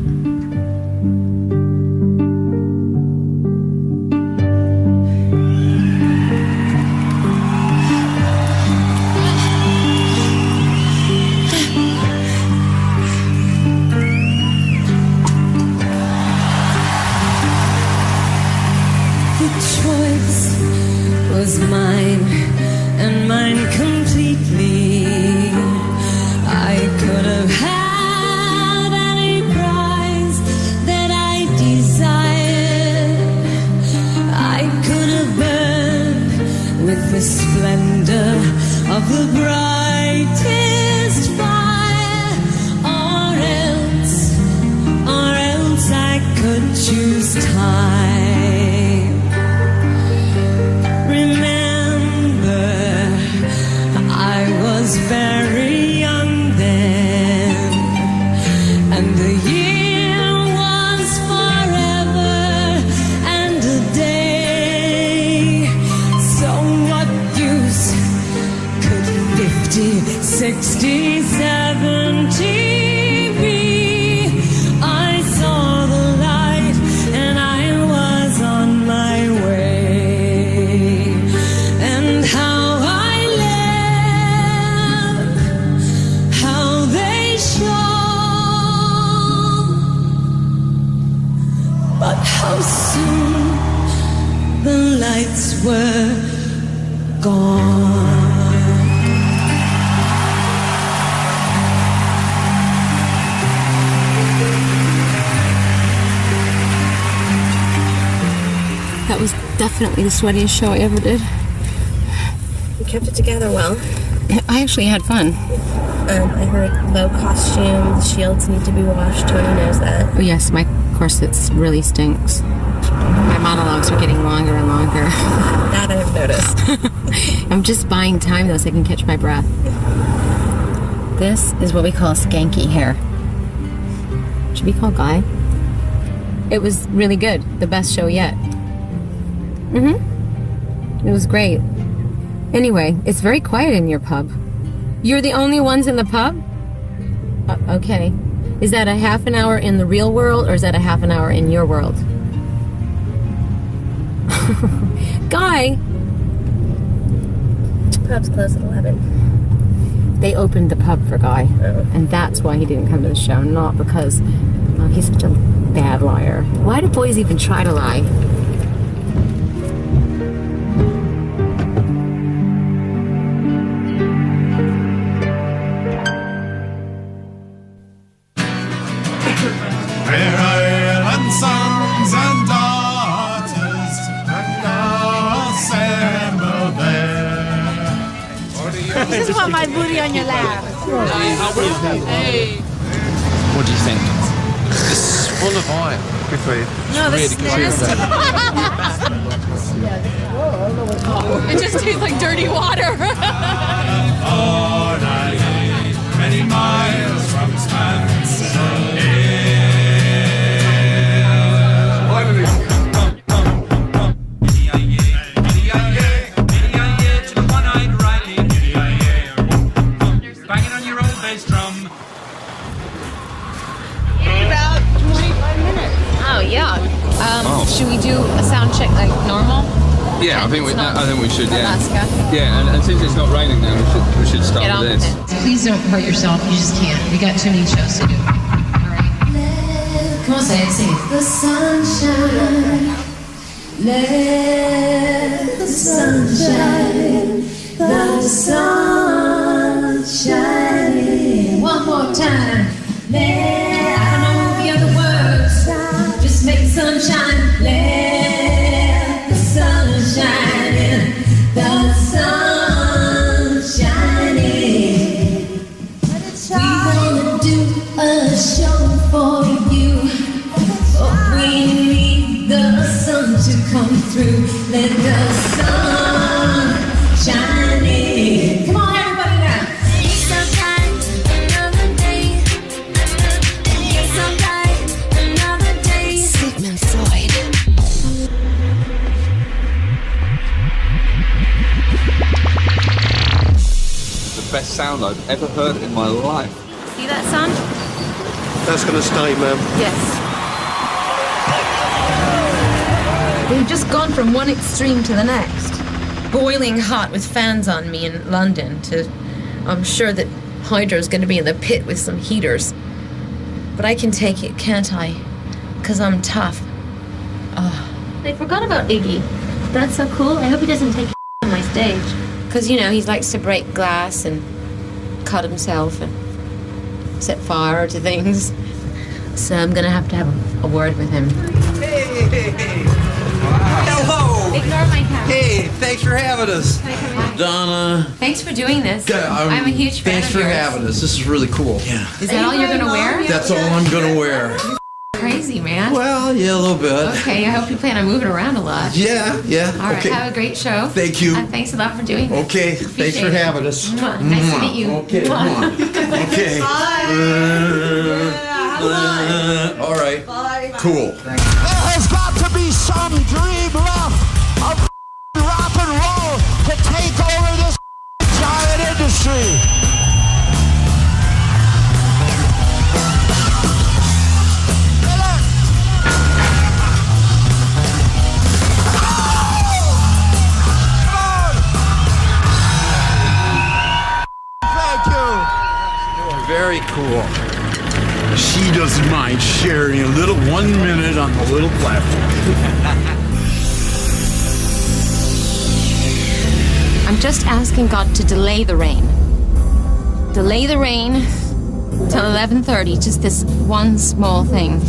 [SPEAKER 5] Was mine, and mine completely. I could have had any prize that I desired. I could have burned with the splendor of the brightest fire, or else I could choose time. Very young then, and the year was forever and a day. So what use could 50, 60, 70 be? I saw the light and I was on my way. And how how soon the lights were gone.
[SPEAKER 14] That was definitely the sweatiest show I ever did.
[SPEAKER 20] You kept it together well.
[SPEAKER 14] I actually had fun.
[SPEAKER 20] I heard low costume, the shields need to be washed. Tony knows that.
[SPEAKER 14] Oh, yes, my corsets really stinks. My monologues are getting longer and longer.
[SPEAKER 20] That I've noticed.
[SPEAKER 14] I'm just buying time though so I can catch my breath.
[SPEAKER 2] This is what we call skanky hair. Should we call Guy? It was really good. The best show yet. It was great. Anyway, it's very quiet in your pub. You're the only ones in the pub? Okay. Is that a half an hour in the real world, or is that a half an hour in your world? Guy!
[SPEAKER 9] Pub's closed at 11.
[SPEAKER 2] They opened the pub for Guy, and that's why he didn't come to the show, not because he's such a bad liar. Why do boys even try to lie?
[SPEAKER 5] Sons and daughters assemble there.
[SPEAKER 6] I just want my booty on your lap.
[SPEAKER 13] Hey. What do you think? It's full of oil. Good for you.
[SPEAKER 6] No, this is nasty.
[SPEAKER 14] It just tastes like dirty water.
[SPEAKER 5] Many miles from Spencer. Banging on your old bass drum.
[SPEAKER 14] In about 25 minutes. Oh, yeah. Should we do a sound check like normal?
[SPEAKER 13] Yeah, I think we should. Yeah.
[SPEAKER 14] Alaska.
[SPEAKER 13] Yeah, and since it's not raining now, we should start
[SPEAKER 14] Get on
[SPEAKER 13] with
[SPEAKER 14] with
[SPEAKER 13] this.
[SPEAKER 14] it. Please don't hurt yourself. You just can't. We got too many shows to do. All right. Come on, say it. Sing it.
[SPEAKER 5] The sunshine, let the sunshine, the sunshine.
[SPEAKER 14] One more time. I don't know the other words. Just make the sunshine. Let the sun shine in. The sun shining. We wanna do a show for you. But we need the sun to come through. Let the sun shine in. Come on, everybody now.
[SPEAKER 5] Sometimes another day. Sometimes another day. Sigmund Freud.
[SPEAKER 13] The best sound I've ever heard in my life.
[SPEAKER 14] See that, son?
[SPEAKER 16] That's gonna stay, ma'am.
[SPEAKER 14] Yes. We've just gone from one extreme to the next. Boiling hot with fans on me in London to I'm sure that Hydra's going to be in the pit with some heaters. But I can take it, can't I? Because I'm tough.
[SPEAKER 9] They forgot about Iggy. That's so cool. I hope he doesn't take on my stage.
[SPEAKER 2] Because, you know, he likes to break glass and cut himself and set fire to things. So I'm going to have a word with him.
[SPEAKER 16] Hello.
[SPEAKER 2] Ignore my camera.
[SPEAKER 16] Hey, thanks for having us. Donna.
[SPEAKER 2] Thanks for doing this. I'm a huge fan
[SPEAKER 16] Thanks
[SPEAKER 2] of
[SPEAKER 16] for
[SPEAKER 2] yours.
[SPEAKER 16] having us. This is really cool. Yeah.
[SPEAKER 2] Is that all you're going to wear?
[SPEAKER 16] That's all I'm gonna wear.
[SPEAKER 2] Crazy, man.
[SPEAKER 16] Well, yeah, a little bit.
[SPEAKER 2] Okay, I hope you plan on moving around a lot.
[SPEAKER 16] Yeah.
[SPEAKER 2] All right,
[SPEAKER 16] Okay.
[SPEAKER 2] have a great show.
[SPEAKER 16] Thank you.
[SPEAKER 2] Thanks a lot for doing this.
[SPEAKER 16] Okay, thanks
[SPEAKER 2] Appreciate
[SPEAKER 16] for
[SPEAKER 2] it.
[SPEAKER 16] having us.
[SPEAKER 2] Mwah. Nice to meet you.
[SPEAKER 16] Okay,
[SPEAKER 2] Mwah.
[SPEAKER 16] come on. Okay. All right. Cool.
[SPEAKER 5] There has got to be some dream left of rock and roll to take over this giant industry. Thank you.
[SPEAKER 16] Very cool.
[SPEAKER 19] She doesn't mind sharing a little 1 minute on the little platform.
[SPEAKER 2] I'm just asking God to delay the rain. Delay the rain till 11:30. Just this one small thing.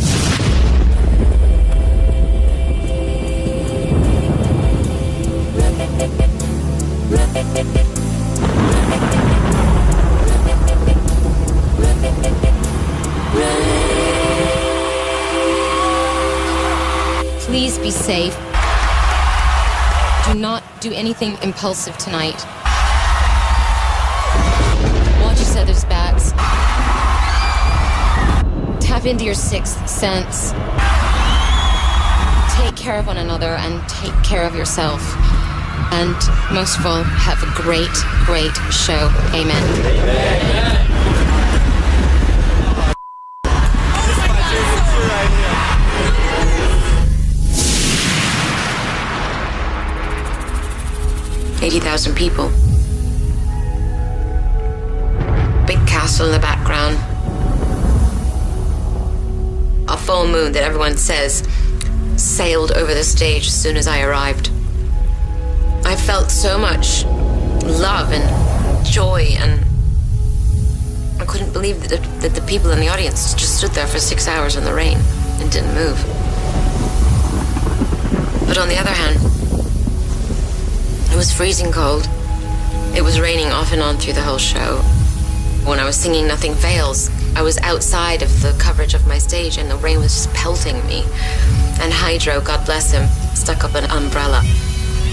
[SPEAKER 2] Please be safe. Do not do anything impulsive tonight. Watch each other's backs.
[SPEAKER 14] Tap into your sixth sense. Take care of one another and take care of yourself. And most of all, have a great, great show. Amen. 80,000 people. Big castle in the background. A full moon that everyone says sailed over the stage as soon as I arrived. I felt so much love and joy, and I couldn't believe that the people in the audience just stood there for 6 hours in the rain and didn't move. But on the other hand, it was freezing cold. It was raining off and on through the whole show. When I was singing Nothing Fails, I was outside of the coverage of my stage and the rain was just pelting me. And Hydro, God bless him, stuck up an umbrella.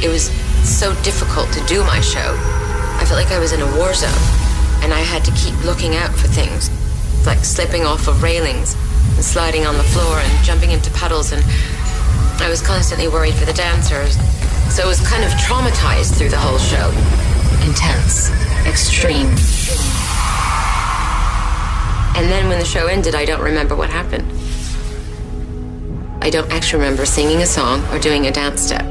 [SPEAKER 14] It was so difficult to do my show. I felt like I was in a war zone, and I had to keep looking out for things, like slipping off of railings and sliding on the floor and jumping into puddles, and I was constantly worried for the dancers. So I was kind of traumatized through the whole show. Intense, extreme. And then when the show ended, I don't remember what happened. I don't actually remember singing a song or doing a dance step.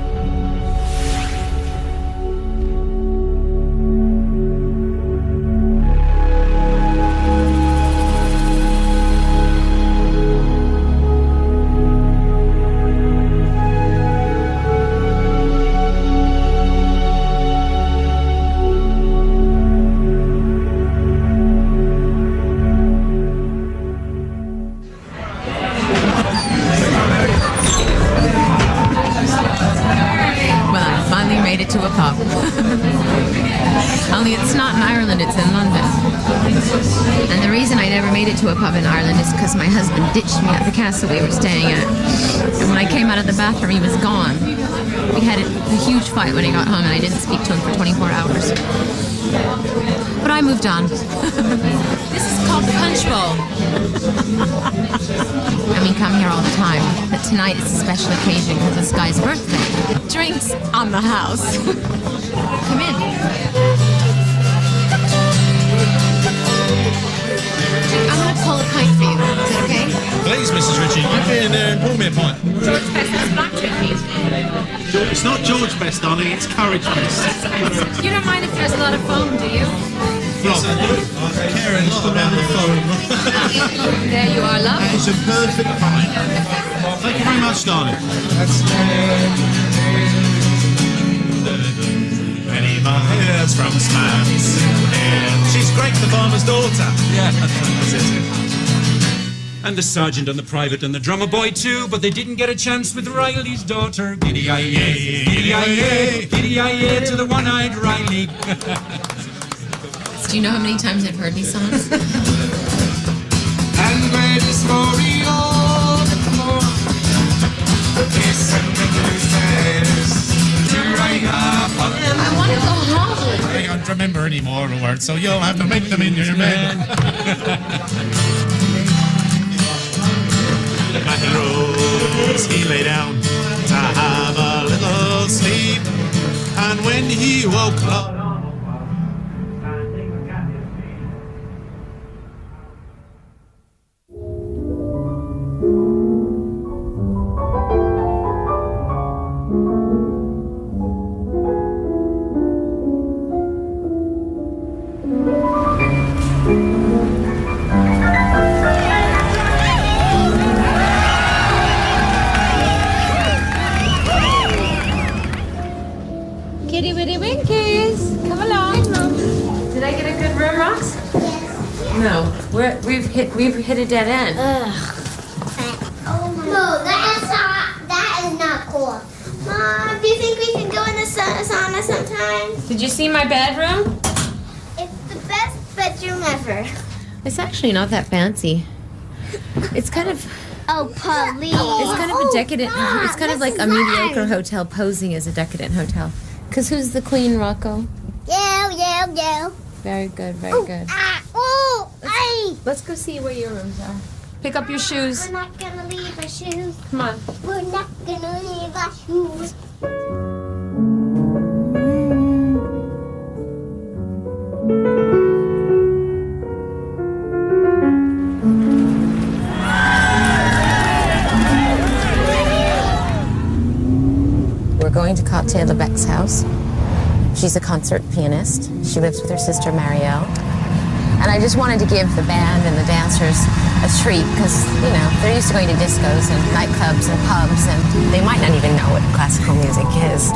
[SPEAKER 14] Only it's not in Ireland, it's in London. And the reason I never made it to a pub in Ireland is because my husband ditched me at the castle we were staying at. And when I came out of the bathroom, he was gone. We had a huge fight when he got home, and I didn't speak to him for 24 hours. But I moved on. This is called the Punch Bowl. I mean, come here all the time, but tonight is a special occasion because it's Guy's birthday. Drinks on the house. Come in. I'm going to pull a pint for you. Is that okay?
[SPEAKER 18] Please, Mrs. Ritchie, you get in there and pull me a pint.
[SPEAKER 14] George Best has black drinking.
[SPEAKER 18] It's not George Best, darling, it's Courage Best.
[SPEAKER 14] You don't mind if there's a lot of foam, do you?
[SPEAKER 18] Yes, I do. I care a lot about the phone.
[SPEAKER 14] There you are, love.
[SPEAKER 18] It's a perfect pint. Thank you very much, darling. Penny Myers from Smiles. And she's Greg the farmer's daughter. Yeah, that's it.
[SPEAKER 17] And the sergeant and the private and the drummer boy too, but they didn't get a chance with Riley's daughter. Giddy-yi-yay, giddy-yi-yay, giddy-yi-yay to the one-eyed Riley.
[SPEAKER 14] Do you know how many times I've heard these songs?
[SPEAKER 5] And greatest glory of the Lord.
[SPEAKER 14] I want to go home.
[SPEAKER 18] I can't remember any more of the words, so you'll have to make them in your head. Matthew rose, he lay down to have a little sleep, and when he woke up,
[SPEAKER 14] Kitty Witty Winkies, come along. Did I get a good room, Rox? Yes. No, we've hit a dead end.
[SPEAKER 12] No, that is not cool. Mom, do you think we can go in the sauna sometime?
[SPEAKER 14] Did you see my bedroom?
[SPEAKER 12] It's the best bedroom ever.
[SPEAKER 14] It's actually not that fancy. It's kind of...
[SPEAKER 12] Oh, please.
[SPEAKER 14] It's kind of a decadent... It's kind of like a mediocre hotel posing as a decadent hotel. Because who's the queen, Rocco?
[SPEAKER 12] Yeah.
[SPEAKER 14] Very good, very good.
[SPEAKER 12] Let's
[SPEAKER 14] Let's go see where your rooms are. Pick up your shoes.
[SPEAKER 12] We're not gonna leave our shoes.
[SPEAKER 14] Come on.
[SPEAKER 12] We're not gonna leave our shoes.
[SPEAKER 2] We're going to Katia Lebeck's house. She's a concert pianist. She lives with her sister Marielle. And I just wanted to give the band and the dancers a treat because, you know, they're used to going to discos and nightclubs and pubs, and they might not even know what classical music is.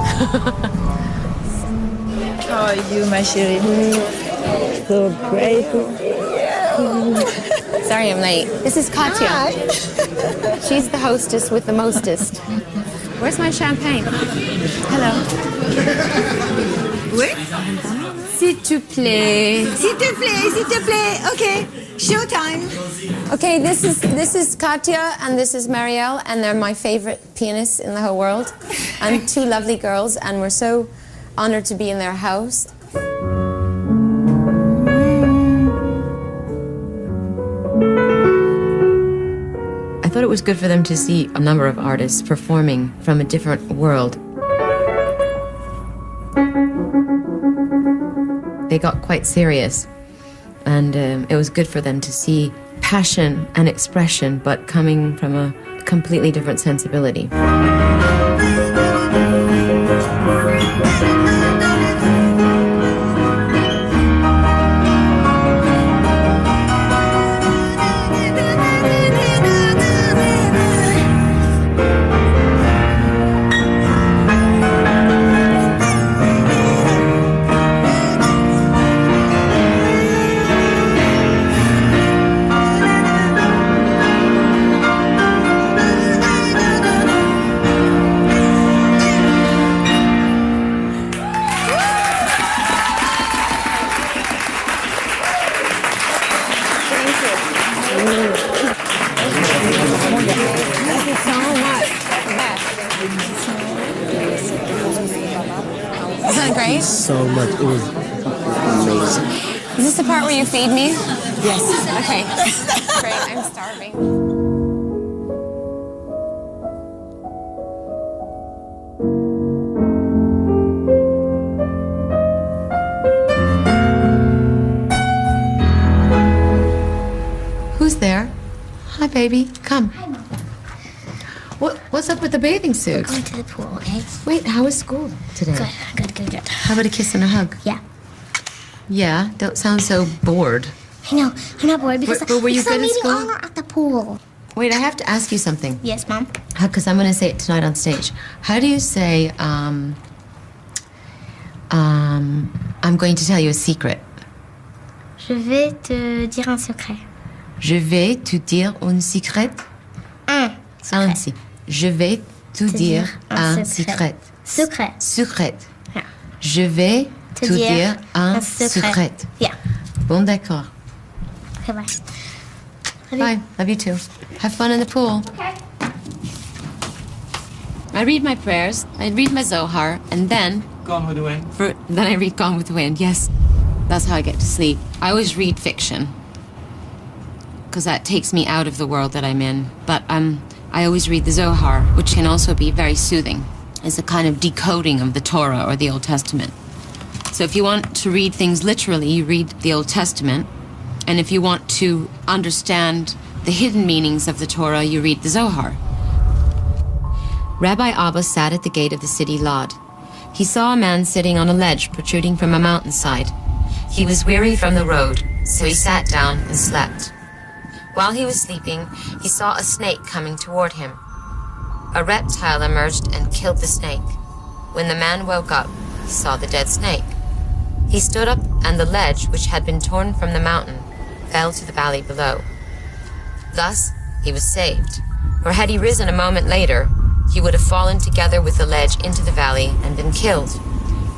[SPEAKER 4] How are you, my chérie? So great.
[SPEAKER 2] Sorry I'm late. This is Katia. She's the hostess with the mostest. Where's my champagne? Hello.
[SPEAKER 4] Oui?
[SPEAKER 2] S'il te plaît.
[SPEAKER 4] S'il te plaît, s'il te plaît. Okay, showtime.
[SPEAKER 2] Okay, this is Katia and this is Marielle, and they're my favorite pianists in the whole world. And two lovely girls, and we're so honored to be in their house. I thought it was good for them to see a number of artists performing from a different world. They got quite serious, and it was good for them to see passion and expression, but coming from a completely different sensibility.
[SPEAKER 1] So much. It was amazing.
[SPEAKER 2] Is this the part where you feed me?
[SPEAKER 4] Yes.
[SPEAKER 2] Okay. Great, I'm starving. Who's there? Hi, baby. Come. What's up with the bathing suit?
[SPEAKER 12] We're going to the pool, okay?
[SPEAKER 2] Wait, how was school today?
[SPEAKER 12] Good.
[SPEAKER 2] How about a kiss and a hug?
[SPEAKER 12] Yeah.
[SPEAKER 2] Yeah, don't sound so bored.
[SPEAKER 12] I know, I'm not bored because
[SPEAKER 2] But were you good in school?
[SPEAKER 12] honor at the pool.
[SPEAKER 2] Wait, I have to ask you something.
[SPEAKER 12] Yes, Mom?
[SPEAKER 2] Because I'm going to say it tonight on stage. How do you say, I'm going to tell you a secret?
[SPEAKER 12] Je vais te dire un secret.
[SPEAKER 2] Je vais te dire un secret.
[SPEAKER 12] Un secret.
[SPEAKER 2] Je vais te dire un secret.
[SPEAKER 12] Secret.
[SPEAKER 2] Secret.
[SPEAKER 12] Yeah.
[SPEAKER 2] Je vais te dire un secret.
[SPEAKER 12] Yeah.
[SPEAKER 2] Bon, d'accord.
[SPEAKER 12] Okay, bye.
[SPEAKER 2] Bye. Love you too. Have fun in the pool.
[SPEAKER 12] Okay.
[SPEAKER 2] I read my prayers, I read my Zohar, and then...
[SPEAKER 13] Gone with the Wind.
[SPEAKER 2] Then I read Gone with the Wind, yes. That's how I get to sleep. I always read fiction, because that takes me out of the world that I'm in. But I always read the Zohar, which can also be very soothing. It's a kind of decoding of the Torah or the Old Testament. So if you want to read things literally, you read the Old Testament. And if you want to understand the hidden meanings of the Torah, you read the Zohar. Rabbi Abba sat at the gate of the city Lod. He saw a man sitting on a ledge protruding from a mountainside. He was weary from the road, so he sat down and slept. While he was sleeping, he saw a snake coming toward him. A reptile emerged and killed the snake. When the man woke up, he saw the dead snake. He stood up, and the ledge, which had been torn from the mountain, fell to the valley below. Thus, he was saved, for had he risen a moment later, he would have fallen together with the ledge into the valley and been killed.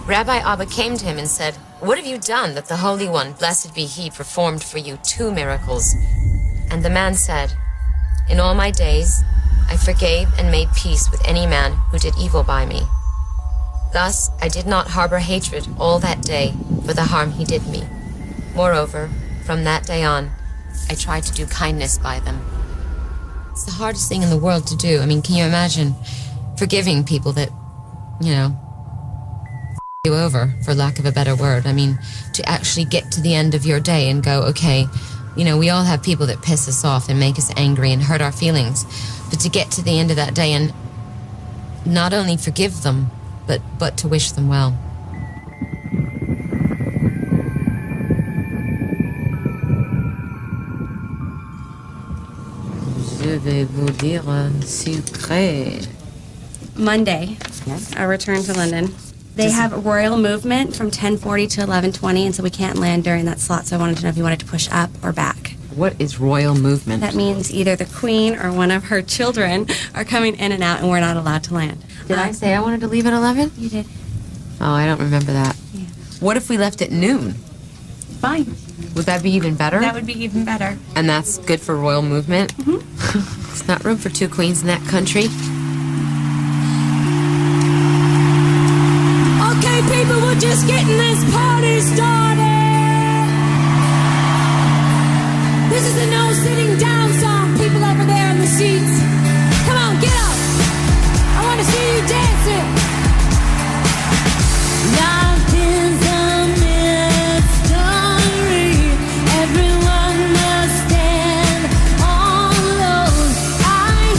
[SPEAKER 2] Rabbi Abba came to him and said, "What have you done that the Holy One, blessed be He, performed for you 2 miracles?" And the man said, "In all my days, I forgave and made peace with any man who did evil by me. Thus, I did not harbor hatred all that day for the harm he did me. Moreover, from that day on, I tried to do kindness by them."
[SPEAKER 14] It's the hardest thing in the world to do. I mean, can you imagine forgiving people that, you know, you over, for lack of a better word? I mean, to actually get to the end of your day and go, okay, you know, we all have people that piss us off and make us angry and hurt our feelings. But to get to the end of that day and not only forgive them, but to wish them well. Je vais vous dire sucré.
[SPEAKER 20] Monday,
[SPEAKER 14] Yes.
[SPEAKER 20] a return to London. They have a royal movement from 10:40 to 11:20, and so we can't land during that slot, so I wanted to know if you wanted to push up or back.
[SPEAKER 14] What is royal movement?
[SPEAKER 20] That means either the Queen or one of her children are coming in and out, and we're not allowed to land.
[SPEAKER 14] Did I say I wanted to leave at 11?
[SPEAKER 20] You did.
[SPEAKER 14] Oh, I don't remember that.
[SPEAKER 20] Yeah.
[SPEAKER 14] What if we left at noon?
[SPEAKER 20] Fine.
[SPEAKER 14] Would that be even better?
[SPEAKER 20] That would be even better.
[SPEAKER 14] And that's good for royal movement? Mm-hmm. It's not room for two queens in that country.
[SPEAKER 5] Okay, people, we're just getting this party started. This is a no sitting down song. People over there in the seats, come on, get up. I want to see you dancing. Life is a mystery. Everyone must stand alone. I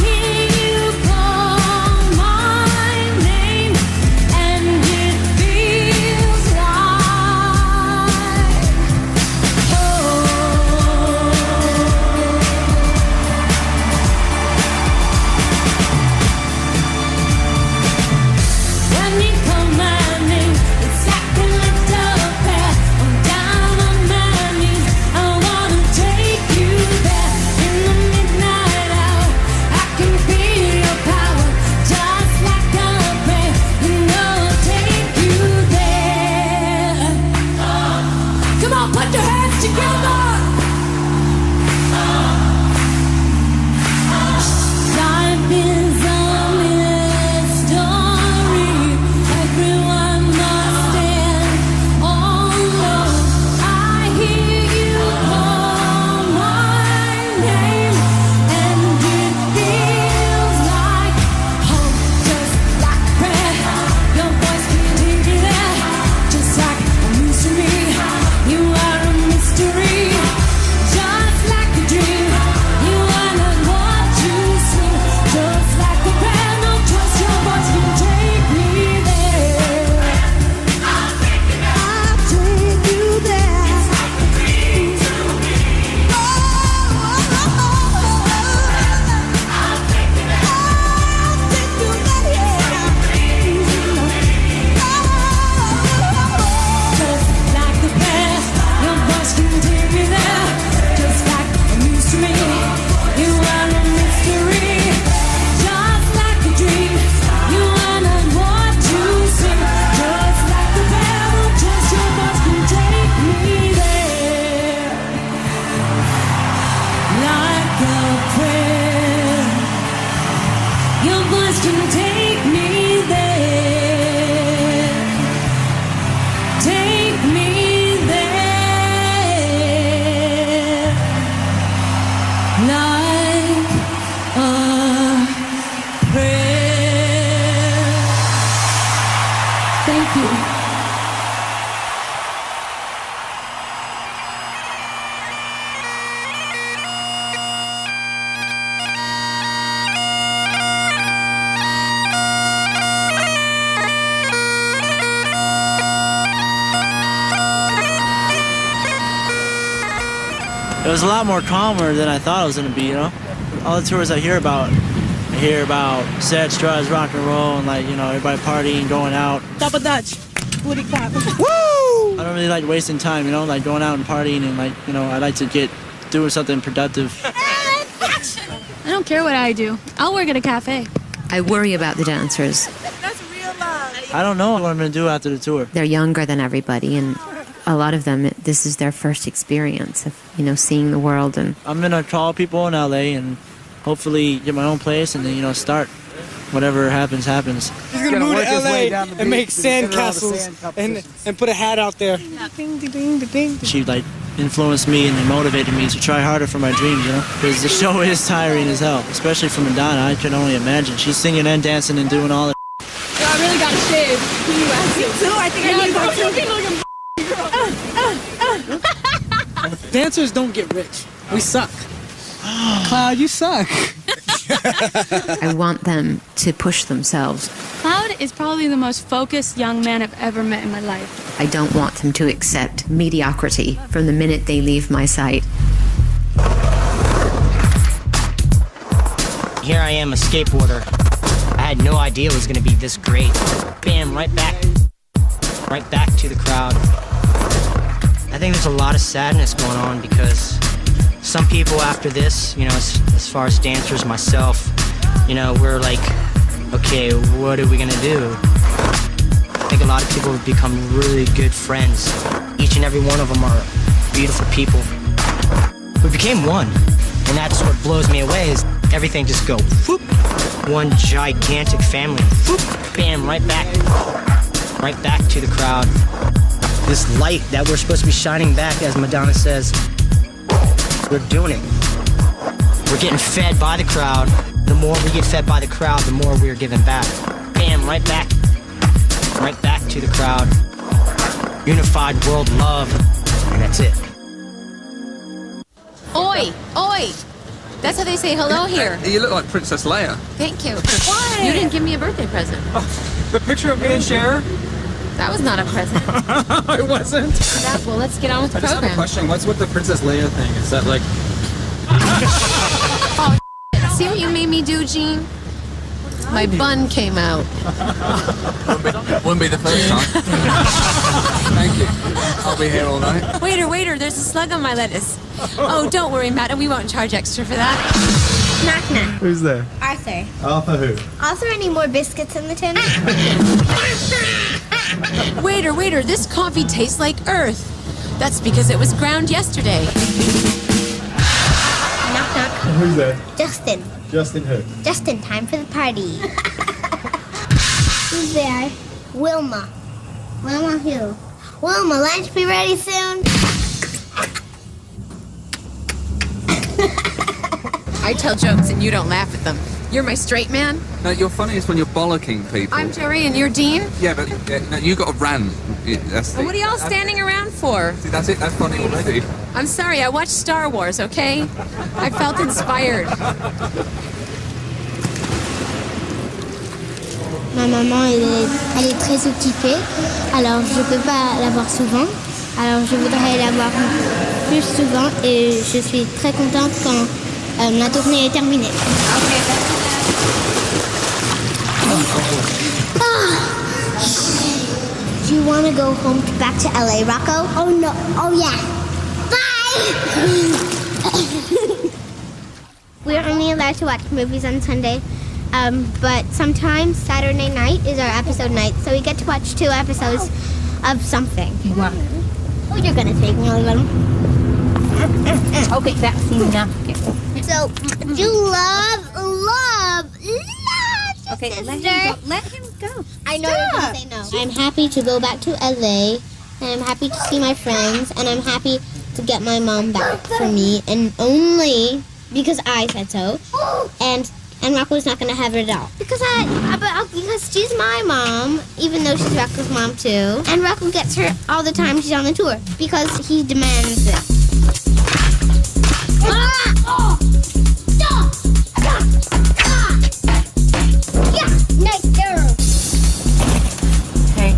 [SPEAKER 5] hear you call my name, and it feels like when you call my name, it's like a little path. I'm down on my knees. I wanna take you there in the midnight hour. I can feel your power, just like a prayer. You know I'll take you there. Come on, put your hands together. Life is a mystery. Everyone must stand alone. I hear you call my name, and it feels like home, just like prayer. Your voice can take me there, just like a mystery. You are a mystery, just like a dream. You are not what you seem, just like a prayer. No trust, your voice can take me there. I'll take you there. I'll take you there. It's like a dream to me. I'll take you there. I'll take you there. It's like a dream to me. Just like the past, your voice can take me there. Just like a mystery, you are a mystery. Just like a dream, you are not what you seem. Just like the pebble, just your voice can take me there. Like a prayer, your voice can take me there. Take me there. Like a prayer. Thank you.
[SPEAKER 1] It was a lot more calmer than I thought it was going to be, you know? All the tours I hear about sex, drugs, rock and roll, and like, you know, everybody partying, going out.
[SPEAKER 4] Double Dutch. Booty clap.
[SPEAKER 1] Woo! I don't really like wasting time, you know, like going out and partying and like, you know, I like to get doing something productive.
[SPEAKER 6] I don't care what I do. I'll work at a cafe.
[SPEAKER 14] I worry about the dancers.
[SPEAKER 1] I don't know what I'm going to do after the tour.
[SPEAKER 14] They're younger than everybody, and a lot of them, this is their first experience of, you know, seeing the world. And
[SPEAKER 1] I'm going to call people in LA and hopefully get my own place and then, you know, start whatever happens.
[SPEAKER 21] He's gonna move to LA and make sand castles and put a hat out there.
[SPEAKER 1] She like influenced me and they motivated me to try harder for my dreams, you know? Because the show is tiring as hell, especially for Madonna. I can only imagine. She's singing and dancing and doing all the
[SPEAKER 6] Yo, I really got to shave. Me too. I think I need to go too.
[SPEAKER 21] Dancers don't get rich. We suck. Cloud, you suck.
[SPEAKER 2] I want them to push themselves.
[SPEAKER 11] Cloud is probably the most focused young man I've ever met in my life.
[SPEAKER 2] I don't want them to accept mediocrity from the minute they leave my sight.
[SPEAKER 22] Here I am, a skateboarder. I had no idea it was going to be this great. Bam, right back to the crowd. I think there's a lot of sadness going on because some people after this, you know, as far as dancers, myself, you know, we're like, okay, what are we gonna do? I think a lot of people have become really good friends. Each and every one of them are beautiful people. We became one, and that's what blows me away is everything just go, whoop, one gigantic family, whoop, bam, right back to the crowd. This light that we're supposed to be shining back, as Madonna says, we're doing it. We're getting fed by the crowd. The more we get fed by the crowd, the more we're giving back. Bam, right back to the crowd. Unified world love, and that's it.
[SPEAKER 14] Oi, oi. That's how they say hello here.
[SPEAKER 13] You look like Princess Leia.
[SPEAKER 14] Thank you. What? You didn't give me a birthday present.
[SPEAKER 3] The picture of me and Cher?
[SPEAKER 14] That was not a present.
[SPEAKER 3] It wasn't.
[SPEAKER 14] Well, let's get on with the
[SPEAKER 3] I just have a
[SPEAKER 14] program.
[SPEAKER 3] question. What's with the Princess Leia thing? Is that like...
[SPEAKER 14] Oh, see what you made me do, Gene? My bun came out.
[SPEAKER 13] Wouldn't be the first time. Thank you. I'll be here all night.
[SPEAKER 14] Waiter, there's a slug on my lettuce. Oh, don't worry, madam. We won't charge extra for that.
[SPEAKER 12] Knock, knock.
[SPEAKER 3] Who's there?
[SPEAKER 12] Arthur.
[SPEAKER 3] Arthur who?
[SPEAKER 12] Arthur, any more biscuits in the tin?
[SPEAKER 14] Waiter, this coffee tastes like earth. That's because it was ground yesterday.
[SPEAKER 12] Knock, knock.
[SPEAKER 3] Who's there?
[SPEAKER 12] Justin.
[SPEAKER 3] Justin who?
[SPEAKER 12] Justin, time for the party. Who's there? Wilma. Wilma who? Wilma, lunch be ready soon?
[SPEAKER 14] I tell jokes and you don't laugh at them. You're my straight man.
[SPEAKER 13] No, you're funniest when you're bollocking people.
[SPEAKER 14] I'm Jerry and you're Dean.
[SPEAKER 13] Yeah, but no, you got a ran. That's
[SPEAKER 14] And what are y'all standing around for?
[SPEAKER 13] See, that's it. That's funny already.
[SPEAKER 14] I'm sorry, I watched Star Wars, okay? I felt inspired.
[SPEAKER 12] Ma maman, elle est très occupée, alors je peux pas la voir souvent. Alors je voudrais la voir plus souvent et je suis très contente quand la tournée est terminée. Do you want to go home back to LA, Rocco? Oh no. Oh yeah. Bye! We're only allowed to watch movies on Sunday. But sometimes Saturday night is our episode night, so we get to watch 2 episodes of something.
[SPEAKER 2] Wow.
[SPEAKER 12] Oh, you're gonna take me a little.
[SPEAKER 2] Okay, that's enough.
[SPEAKER 12] So, you love
[SPEAKER 20] Okay,
[SPEAKER 12] sister.
[SPEAKER 20] let him go.
[SPEAKER 12] I know you're gonna say no. I'm happy to go back to LA, and I'm happy to see my friends, and I'm happy to get my mom back for me, and only because I said so. And Rocco's not gonna have it at all. Because she's my mom, even though she's Rocco's mom too. And Rocco gets her all the time she's on the tour because he demands it. Yeah, nice girl.
[SPEAKER 2] Hey.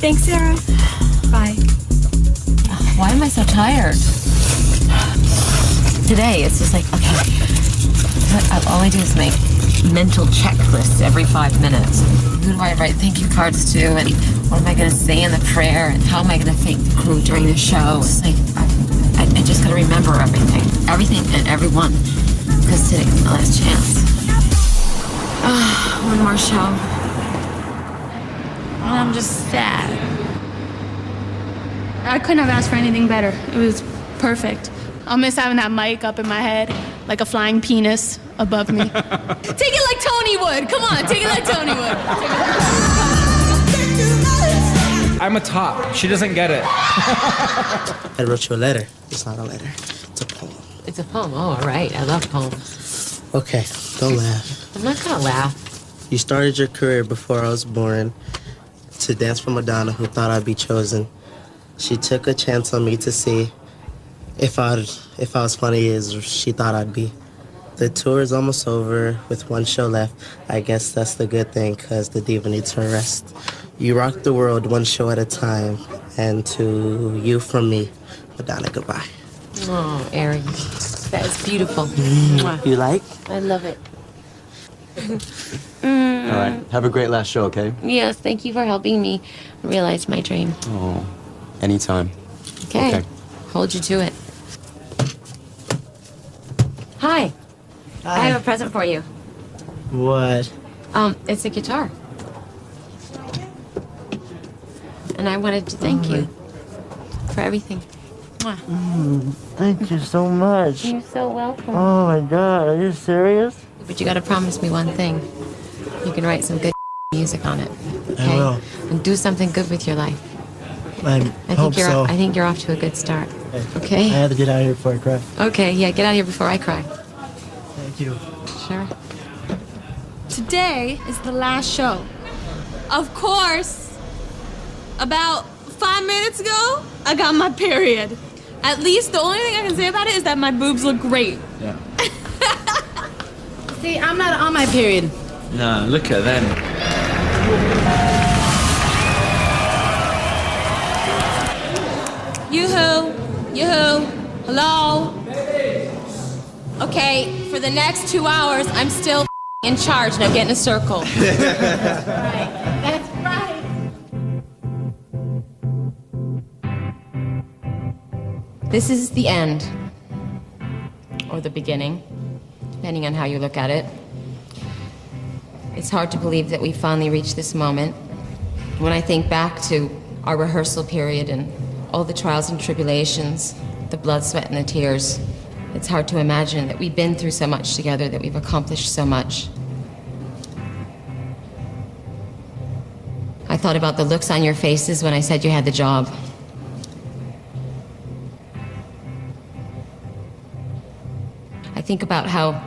[SPEAKER 11] Thanks, Sarah.
[SPEAKER 2] Bye. Why am I so tired? Today, it's just like, okay. All I do is make mental checklists every 5 minutes. Who do I write thank you cards to, and what am I going to say in the prayer, and how am I going to thank the crew during the show? It's like, I just got to remember everything and everyone, because today's my last chance. One more show.
[SPEAKER 11] I'm just sad. I couldn't have asked for anything better. It was perfect. I'll miss having that mic up in my head, like a flying penis above me.
[SPEAKER 6] Take it like Tony would. Come on, take it like Tony would.
[SPEAKER 3] I'm a top. She doesn't get it.
[SPEAKER 8] I wrote you a letter. It's not a letter. It's a poem.
[SPEAKER 2] It's a poem. Oh, all right. I love poems.
[SPEAKER 8] Okay, don't laugh.
[SPEAKER 2] I'm not gonna laugh.
[SPEAKER 8] You started your career before I was born to dance for Madonna, who thought I'd be chosen. She took a chance on me to see if I was funny as she thought I'd be. The tour is almost over with one show left. I guess that's the good thing, because the diva needs her rest. You rock the world one show at a time, and to you from me, Madonna, goodbye.
[SPEAKER 2] Oh, Aaron, that is beautiful.
[SPEAKER 8] You like?
[SPEAKER 2] I love it.
[SPEAKER 10] All right. Have a great last show, okay?
[SPEAKER 2] Yes, thank you for helping me realize my dream.
[SPEAKER 10] Oh, anytime.
[SPEAKER 2] Okay. Hold you to it. Hi. I have a present for you.
[SPEAKER 8] What?
[SPEAKER 2] It's a guitar. And I wanted to thank you for everything.
[SPEAKER 8] Thank you so much.
[SPEAKER 2] You're so welcome.
[SPEAKER 8] Oh my God, are you serious?
[SPEAKER 2] But you gotta promise me one thing. You can write some good music on it. Okay?
[SPEAKER 8] I will.
[SPEAKER 2] And do something good with your life.
[SPEAKER 8] I hope so.
[SPEAKER 2] I think you're off to a good start. Okay?
[SPEAKER 8] I have to get out of here before I cry.
[SPEAKER 2] Okay, yeah, get out of here before I cry.
[SPEAKER 8] Thank you.
[SPEAKER 2] Sure.
[SPEAKER 11] Today is the last show. Of course, about 5 minutes ago, I got my period. At least the only thing I can say about it is that my boobs look great.
[SPEAKER 13] Yeah.
[SPEAKER 21] See, I'm not on my period.
[SPEAKER 13] No, look at them.
[SPEAKER 11] Yoo-hoo, yoo-hoo, hello? Okay, for the next 2 hours, I'm still in charge. Now get in a circle.
[SPEAKER 2] That's right. This is the end. Or the beginning, depending on how you look at it. It's hard to believe that we finally reached this moment. When I think back to our rehearsal period and all the trials and tribulations, the blood, sweat, and the tears, it's hard to imagine that we've been through so much together, that we've accomplished so much. I thought about the looks on your faces when I said you had the job. I think about how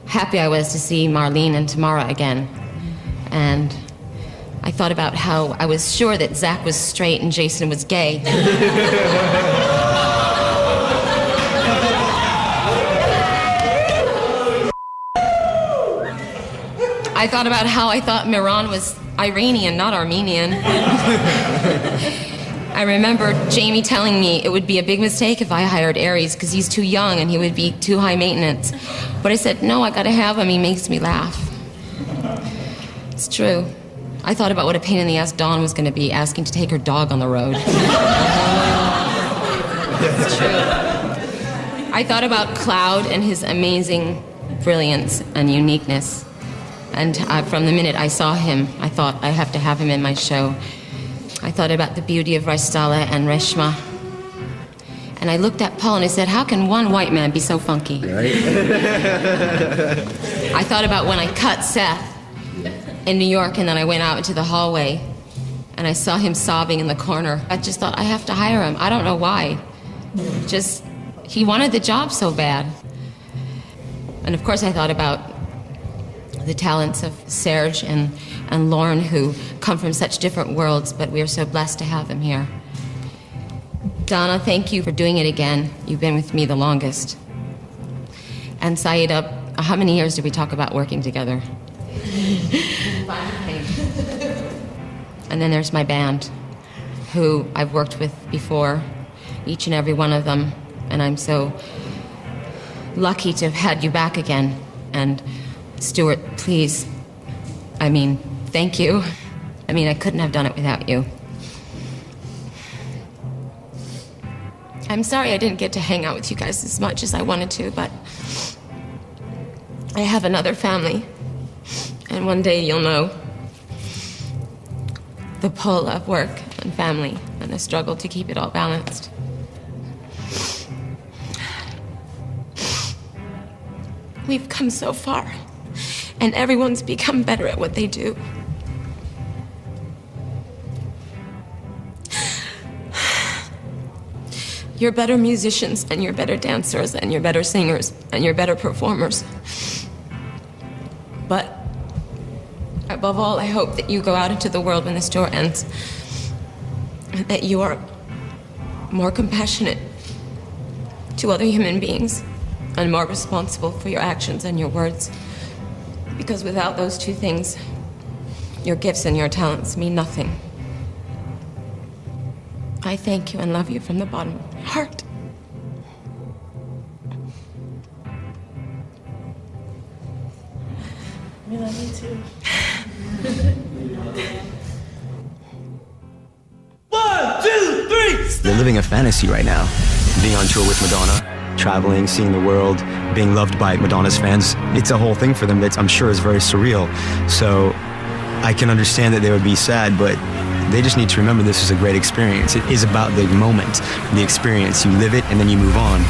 [SPEAKER 2] happy I was to see Marlene and Tamara again. And I thought about how I was sure that Zach was straight and Jason was gay. I thought about how I thought Miran was Iranian, not Armenian. I remember Jamie telling me it would be a big mistake if I hired Aries because he's too young and he would be too high maintenance. But I said, no, I gotta have him. He makes me laugh. It's true. I thought about what a pain in the ass Dawn was gonna be asking to take her dog on the road. It's true. I thought about Cloud and his amazing brilliance and uniqueness. And from the minute I saw him, I thought, I have to have him in my show. I thought about the beauty of Raistala and Reshma. And I looked at Paul and I said, how can one white man be so funky?
[SPEAKER 10] Right?
[SPEAKER 2] I thought about when I cut Seth in New York and then I went out into the hallway and I saw him sobbing in the corner. I just thought, I have to hire him. I don't know why. Just, he wanted the job so bad. And of course I thought about the talents of Serge and Lauren, who come from such different worlds, but we are so blessed to have them here. Donna, thank you for doing it again. You've been with me the longest. And Saida, how many years did we talk about working together? And then there's my band, who I've worked with before, each and every one of them, and I'm so lucky to have had you back again. And Stuart, please, thank you. I couldn't have done it without you. I'm sorry I didn't get to hang out with you guys as much as I wanted to, but I have another family, and one day you'll know the pull of work and family and the struggle to keep it all balanced. We've come so far, and everyone's become better at what they do.
[SPEAKER 7] You're better musicians, and you're better dancers, and you're better singers, and you're better performers. But above all, I hope that you go out into the world when this tour ends, and that you are more compassionate to other human beings and more responsible for your actions and your words. Because without those two things, your gifts and your talents mean nothing. I thank you and love you from the bottom of my heart.
[SPEAKER 4] We love you too.
[SPEAKER 5] 1, 2, 3.
[SPEAKER 10] They're living a fantasy right now. Being on tour with Madonna, traveling, seeing the world, being loved by Madonna's fans. It's a whole thing for them that I'm sure is very surreal. So I can understand that they would be sad, but they just need to remember this is a great experience. It is about the moment, the experience. You live it and then you move on.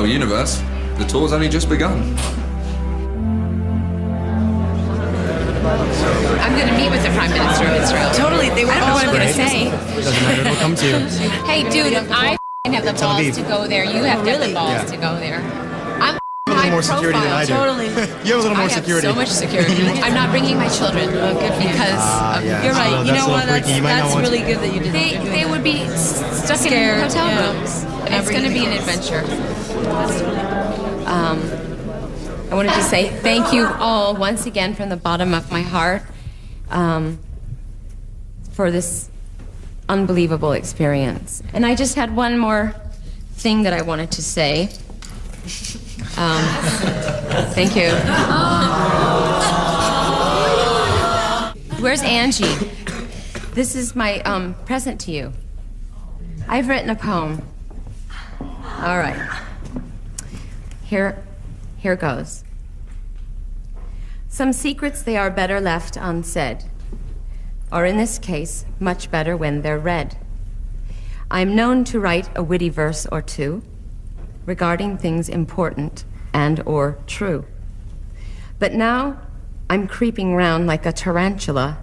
[SPEAKER 16] Universe, the tour's only just begun.
[SPEAKER 14] I'm going to meet with the Prime Minister of Israel.
[SPEAKER 21] Totally, they were
[SPEAKER 14] I don't know what I'm going to say.
[SPEAKER 10] Doesn't matter, it'll come to you.
[SPEAKER 14] Hey, dude, I have the
[SPEAKER 10] Tel
[SPEAKER 14] balls
[SPEAKER 10] Aviv.
[SPEAKER 14] to go there. You have to have the balls
[SPEAKER 10] Yeah.
[SPEAKER 14] to go there. I'm
[SPEAKER 10] A little more security than I do.
[SPEAKER 21] Totally.
[SPEAKER 10] You have a little more
[SPEAKER 14] I have
[SPEAKER 10] security.
[SPEAKER 14] so much security. I'm not bringing my children because of
[SPEAKER 10] yeah.
[SPEAKER 21] You're right.
[SPEAKER 10] Oh,
[SPEAKER 21] You
[SPEAKER 10] that's
[SPEAKER 21] know
[SPEAKER 10] a
[SPEAKER 21] what?
[SPEAKER 10] little freaky. You might not
[SPEAKER 21] That's
[SPEAKER 10] want to.
[SPEAKER 21] really good that you did.
[SPEAKER 14] they would be stuck
[SPEAKER 21] Scared,
[SPEAKER 14] in hotel
[SPEAKER 21] yeah.
[SPEAKER 14] rooms. And it's going to be an adventure. I wanted to say thank you all once again from the bottom of my heart for this unbelievable experience. And I just had one more thing that I wanted to say. Thank you. Where's Angie? This is my present to you. I've written a poem. All right. Here Here goes. Some secrets they are better left unsaid, or in this case, much better when they're read. I'm known to write a witty verse or two regarding things important and or true. But now I'm creeping round like a tarantula,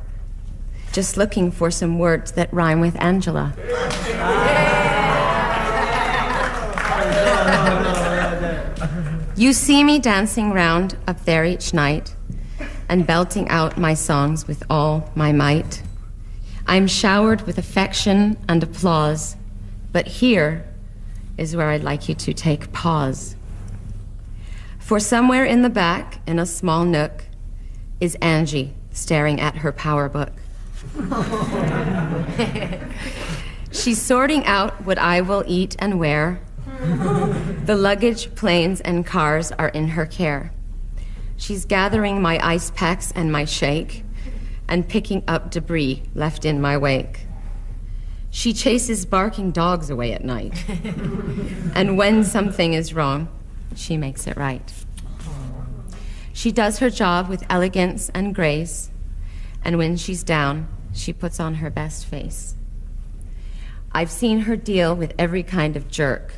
[SPEAKER 14] just looking for some words that rhyme with Angela. You see me dancing round up there each night and belting out my songs with all my might. I'm showered with affection and applause, but here is where I'd like you to take pause. For somewhere in the back, in a small nook, is Angie staring at her power book. She's sorting out what I will eat and wear. The luggage, planes, and cars are in her care. She's gathering my ice packs and my shake and picking up debris left in my wake. She chases barking dogs away at night. And when something is wrong, she makes it right. She does her job with elegance and grace, and when she's down, she puts on her best face. I've seen her deal with every kind of jerk,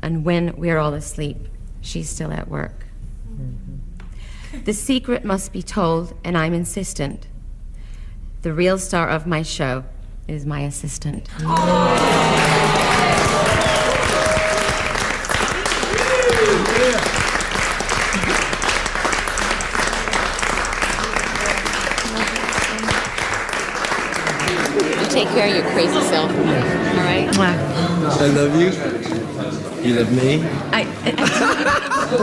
[SPEAKER 14] and when we're all asleep, she's still at work. The secret must be told, and I'm insistent. The real star of my show is my assistant. Take care of your crazy self, all right?
[SPEAKER 13] I love you. You love me.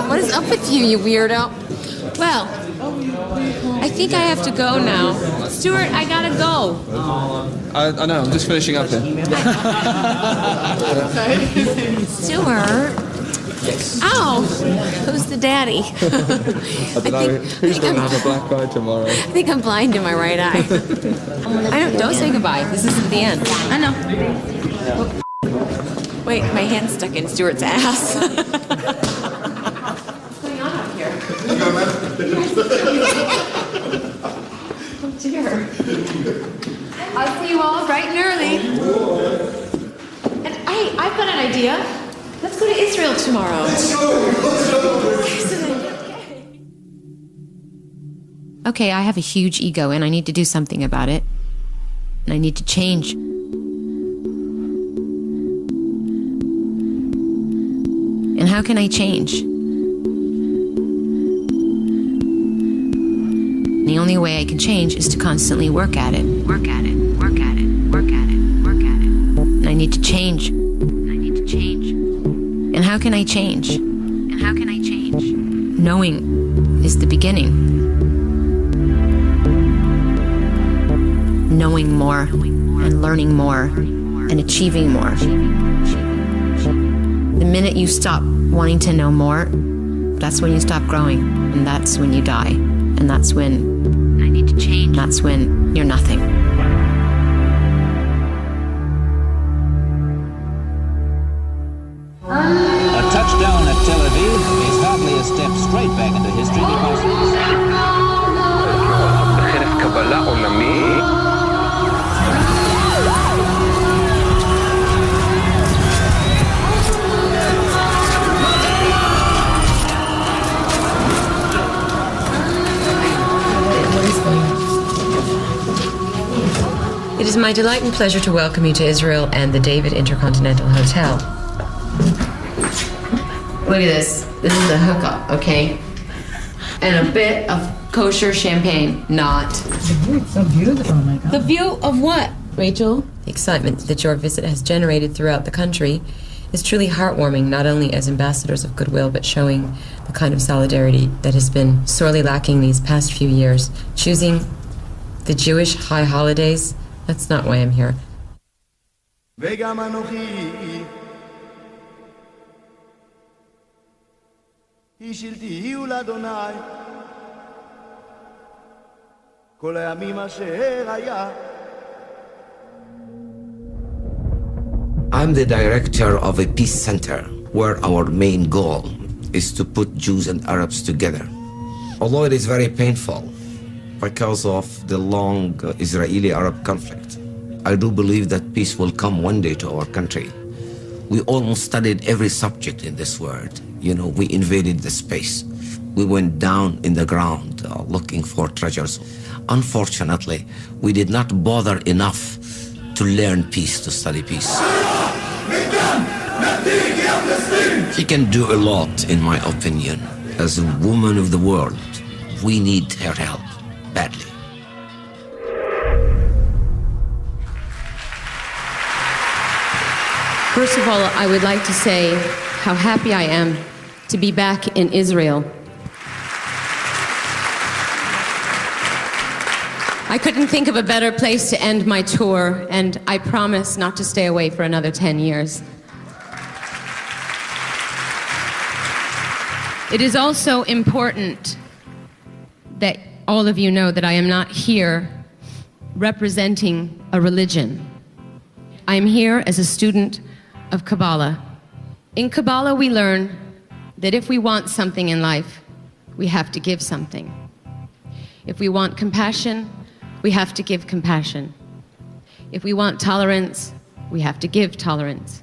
[SPEAKER 14] What is up with you, you weirdo? Well, I think I have to go now. Stuart, I gotta go.
[SPEAKER 16] I know, I'm just finishing up here.
[SPEAKER 14] Stuart. Ow! Who's the daddy?
[SPEAKER 16] I don't know, who's going to have a black eye tomorrow?
[SPEAKER 14] I think I'm blind in my right eye. Don't say goodbye. This isn't the end. I know. Wait, my hand's stuck in Stuart's ass. What's going on up here? Oh dear. I'll see you all bright and early. And hey, I've got an idea. Let's go to Israel tomorrow. Okay, I have a huge ego and I need to do something about it. And I need to change. And how can I change? The only way I can change is to constantly work at it. Work at it, work at it, work at it, work at it. And I need to change. I need to change. And how can I change? And how can I change? Knowing is the beginning. Knowing more and learning more and achieving more. The minute you stop wanting to know more, that's when you stop growing, and that's when you die, and that's when I need to change. That's when you're nothing.
[SPEAKER 9] A touchdown at Tel Aviv is hardly a step straight back into history
[SPEAKER 14] It is my delight and pleasure to welcome you to Israel and the David Intercontinental Hotel. Look at this. This is the hookup, okay? And a bit of kosher champagne. Not.
[SPEAKER 21] It's so beautiful, oh my God.
[SPEAKER 14] The view of what, Rachel? The excitement that your visit has generated throughout the country is truly heartwarming, not only as ambassadors of goodwill, but showing the kind of solidarity that has been sorely lacking these past few years. Choosing the Jewish high holidays, that's not why I'm here.
[SPEAKER 15] וגם אנוכי השלתיהו לאדוני כל הימים אשר היה.
[SPEAKER 23] I'm the director of a peace center where our main goal
[SPEAKER 17] is to put Jews and Arabs together. Although it is very painful because of the long Israeli-Arab conflict, I do believe that peace will come one day to our country. We almost studied every subject in this world. You know, we invaded the space. We went down in the ground looking for treasures. Unfortunately, we did not bother enough to learn peace, to study peace. She can do a lot, in my opinion. As a woman of the world, we need her help badly.
[SPEAKER 14] First of all, I would like to say how happy I am to be back in Israel. I couldn't think of a better place to end my tour, and I promise not to stay away for another 10 years. It is also important that all of you know that I am not here representing a religion. I am here as a student of Kabbalah. In Kabbalah, we learn that if we want something in life, we have to give something. If we want compassion, we have to give compassion. If we want tolerance, we have to give tolerance.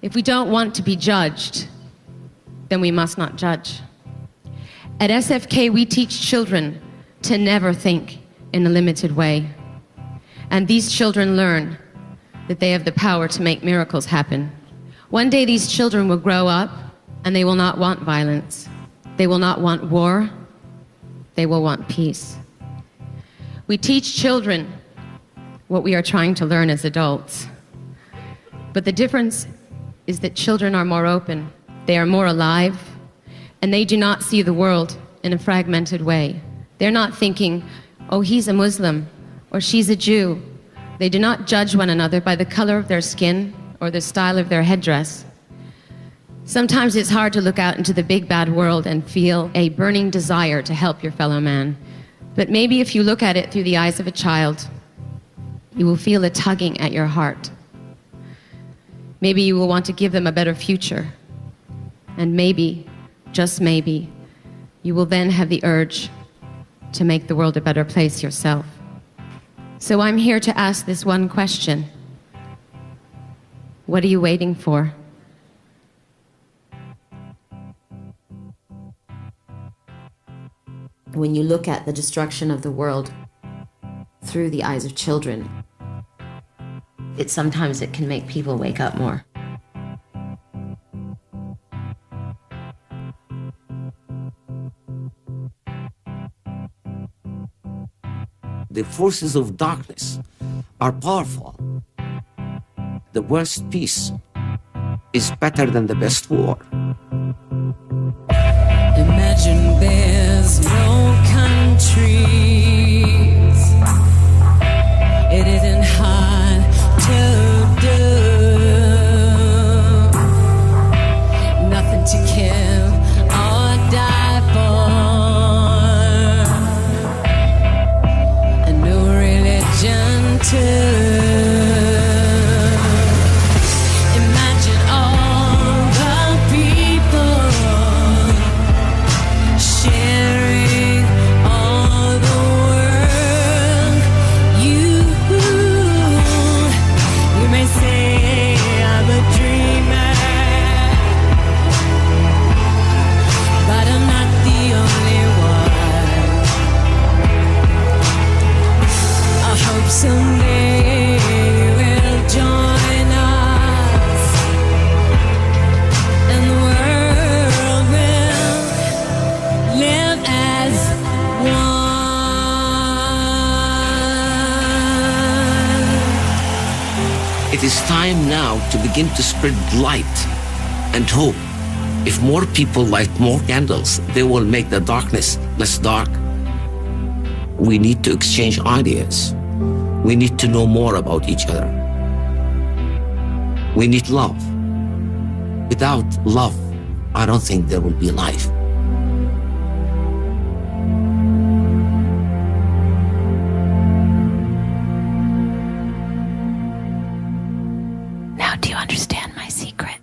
[SPEAKER 14] If we don't want to be judged, then we must not judge. At SFK, we teach children to never think in a limited way. And these children learn that they have the power to make miracles happen. One day these children will grow up and they will not want violence. They will not want war. They will want peace. We teach children what we are trying to learn as adults. But the difference is that children are more open, they are more alive, and they do not see the world in a fragmented way. They're not thinking, oh, he's a Muslim, or she's a Jew. They do not judge one another by the color of their skin or the style of their headdress. Sometimes it's hard to look out into the big bad world and feel a burning desire to help your fellow man. But maybe if you look at it through the eyes of a child, you will feel a tugging at your heart. Maybe you will want to give them a better future. And maybe, just maybe, you will then have the urge to make the world a better place yourself. So I'm here to ask this one question. What are you waiting for? When you look at the destruction of the world through the eyes of children, sometimes it can make people wake up more.
[SPEAKER 17] The forces of darkness are powerful. The worst peace is better than the best war.
[SPEAKER 5] Imagine there's no countries. It isn't hard to do. Nothing to kill or die for. And no religion too. Imagine all the people sharing all the world. You may say I'm a dreamer, but I'm not the only one. I hope someday you will join us, and the world will live as one.
[SPEAKER 17] It is time now to begin to spread light and hope. If more people light more candles, they will make the darkness less dark. We need to exchange ideas. We need to know more about each other. We need love. Without love, I don't think there will be life.
[SPEAKER 14] Now, do you understand my secret?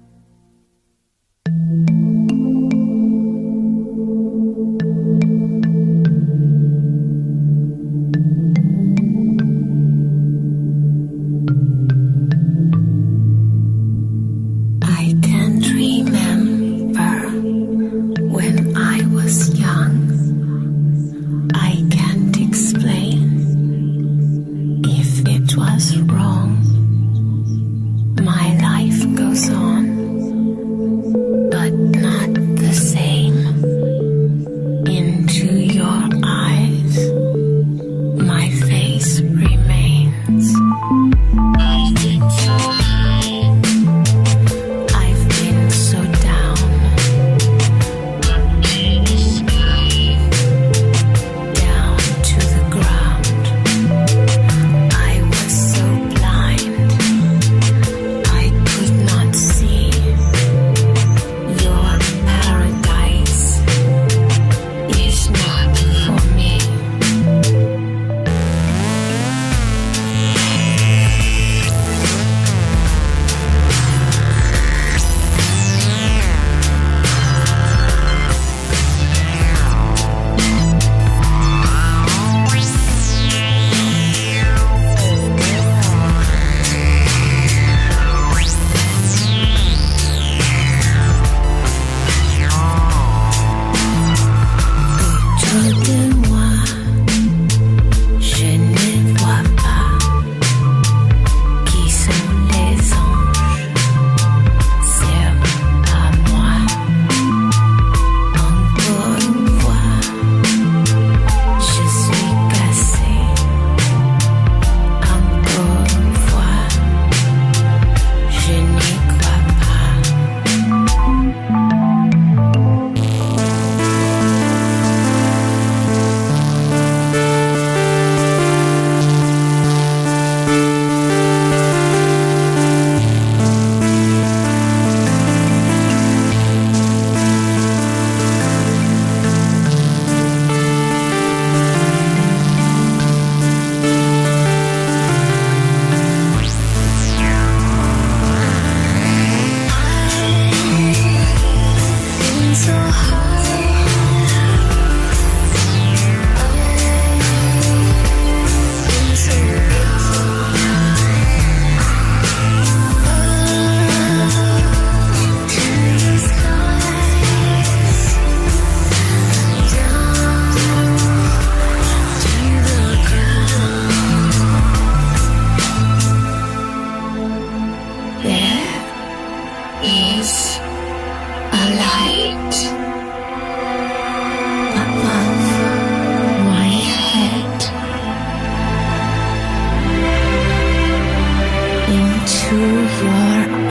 [SPEAKER 5] Your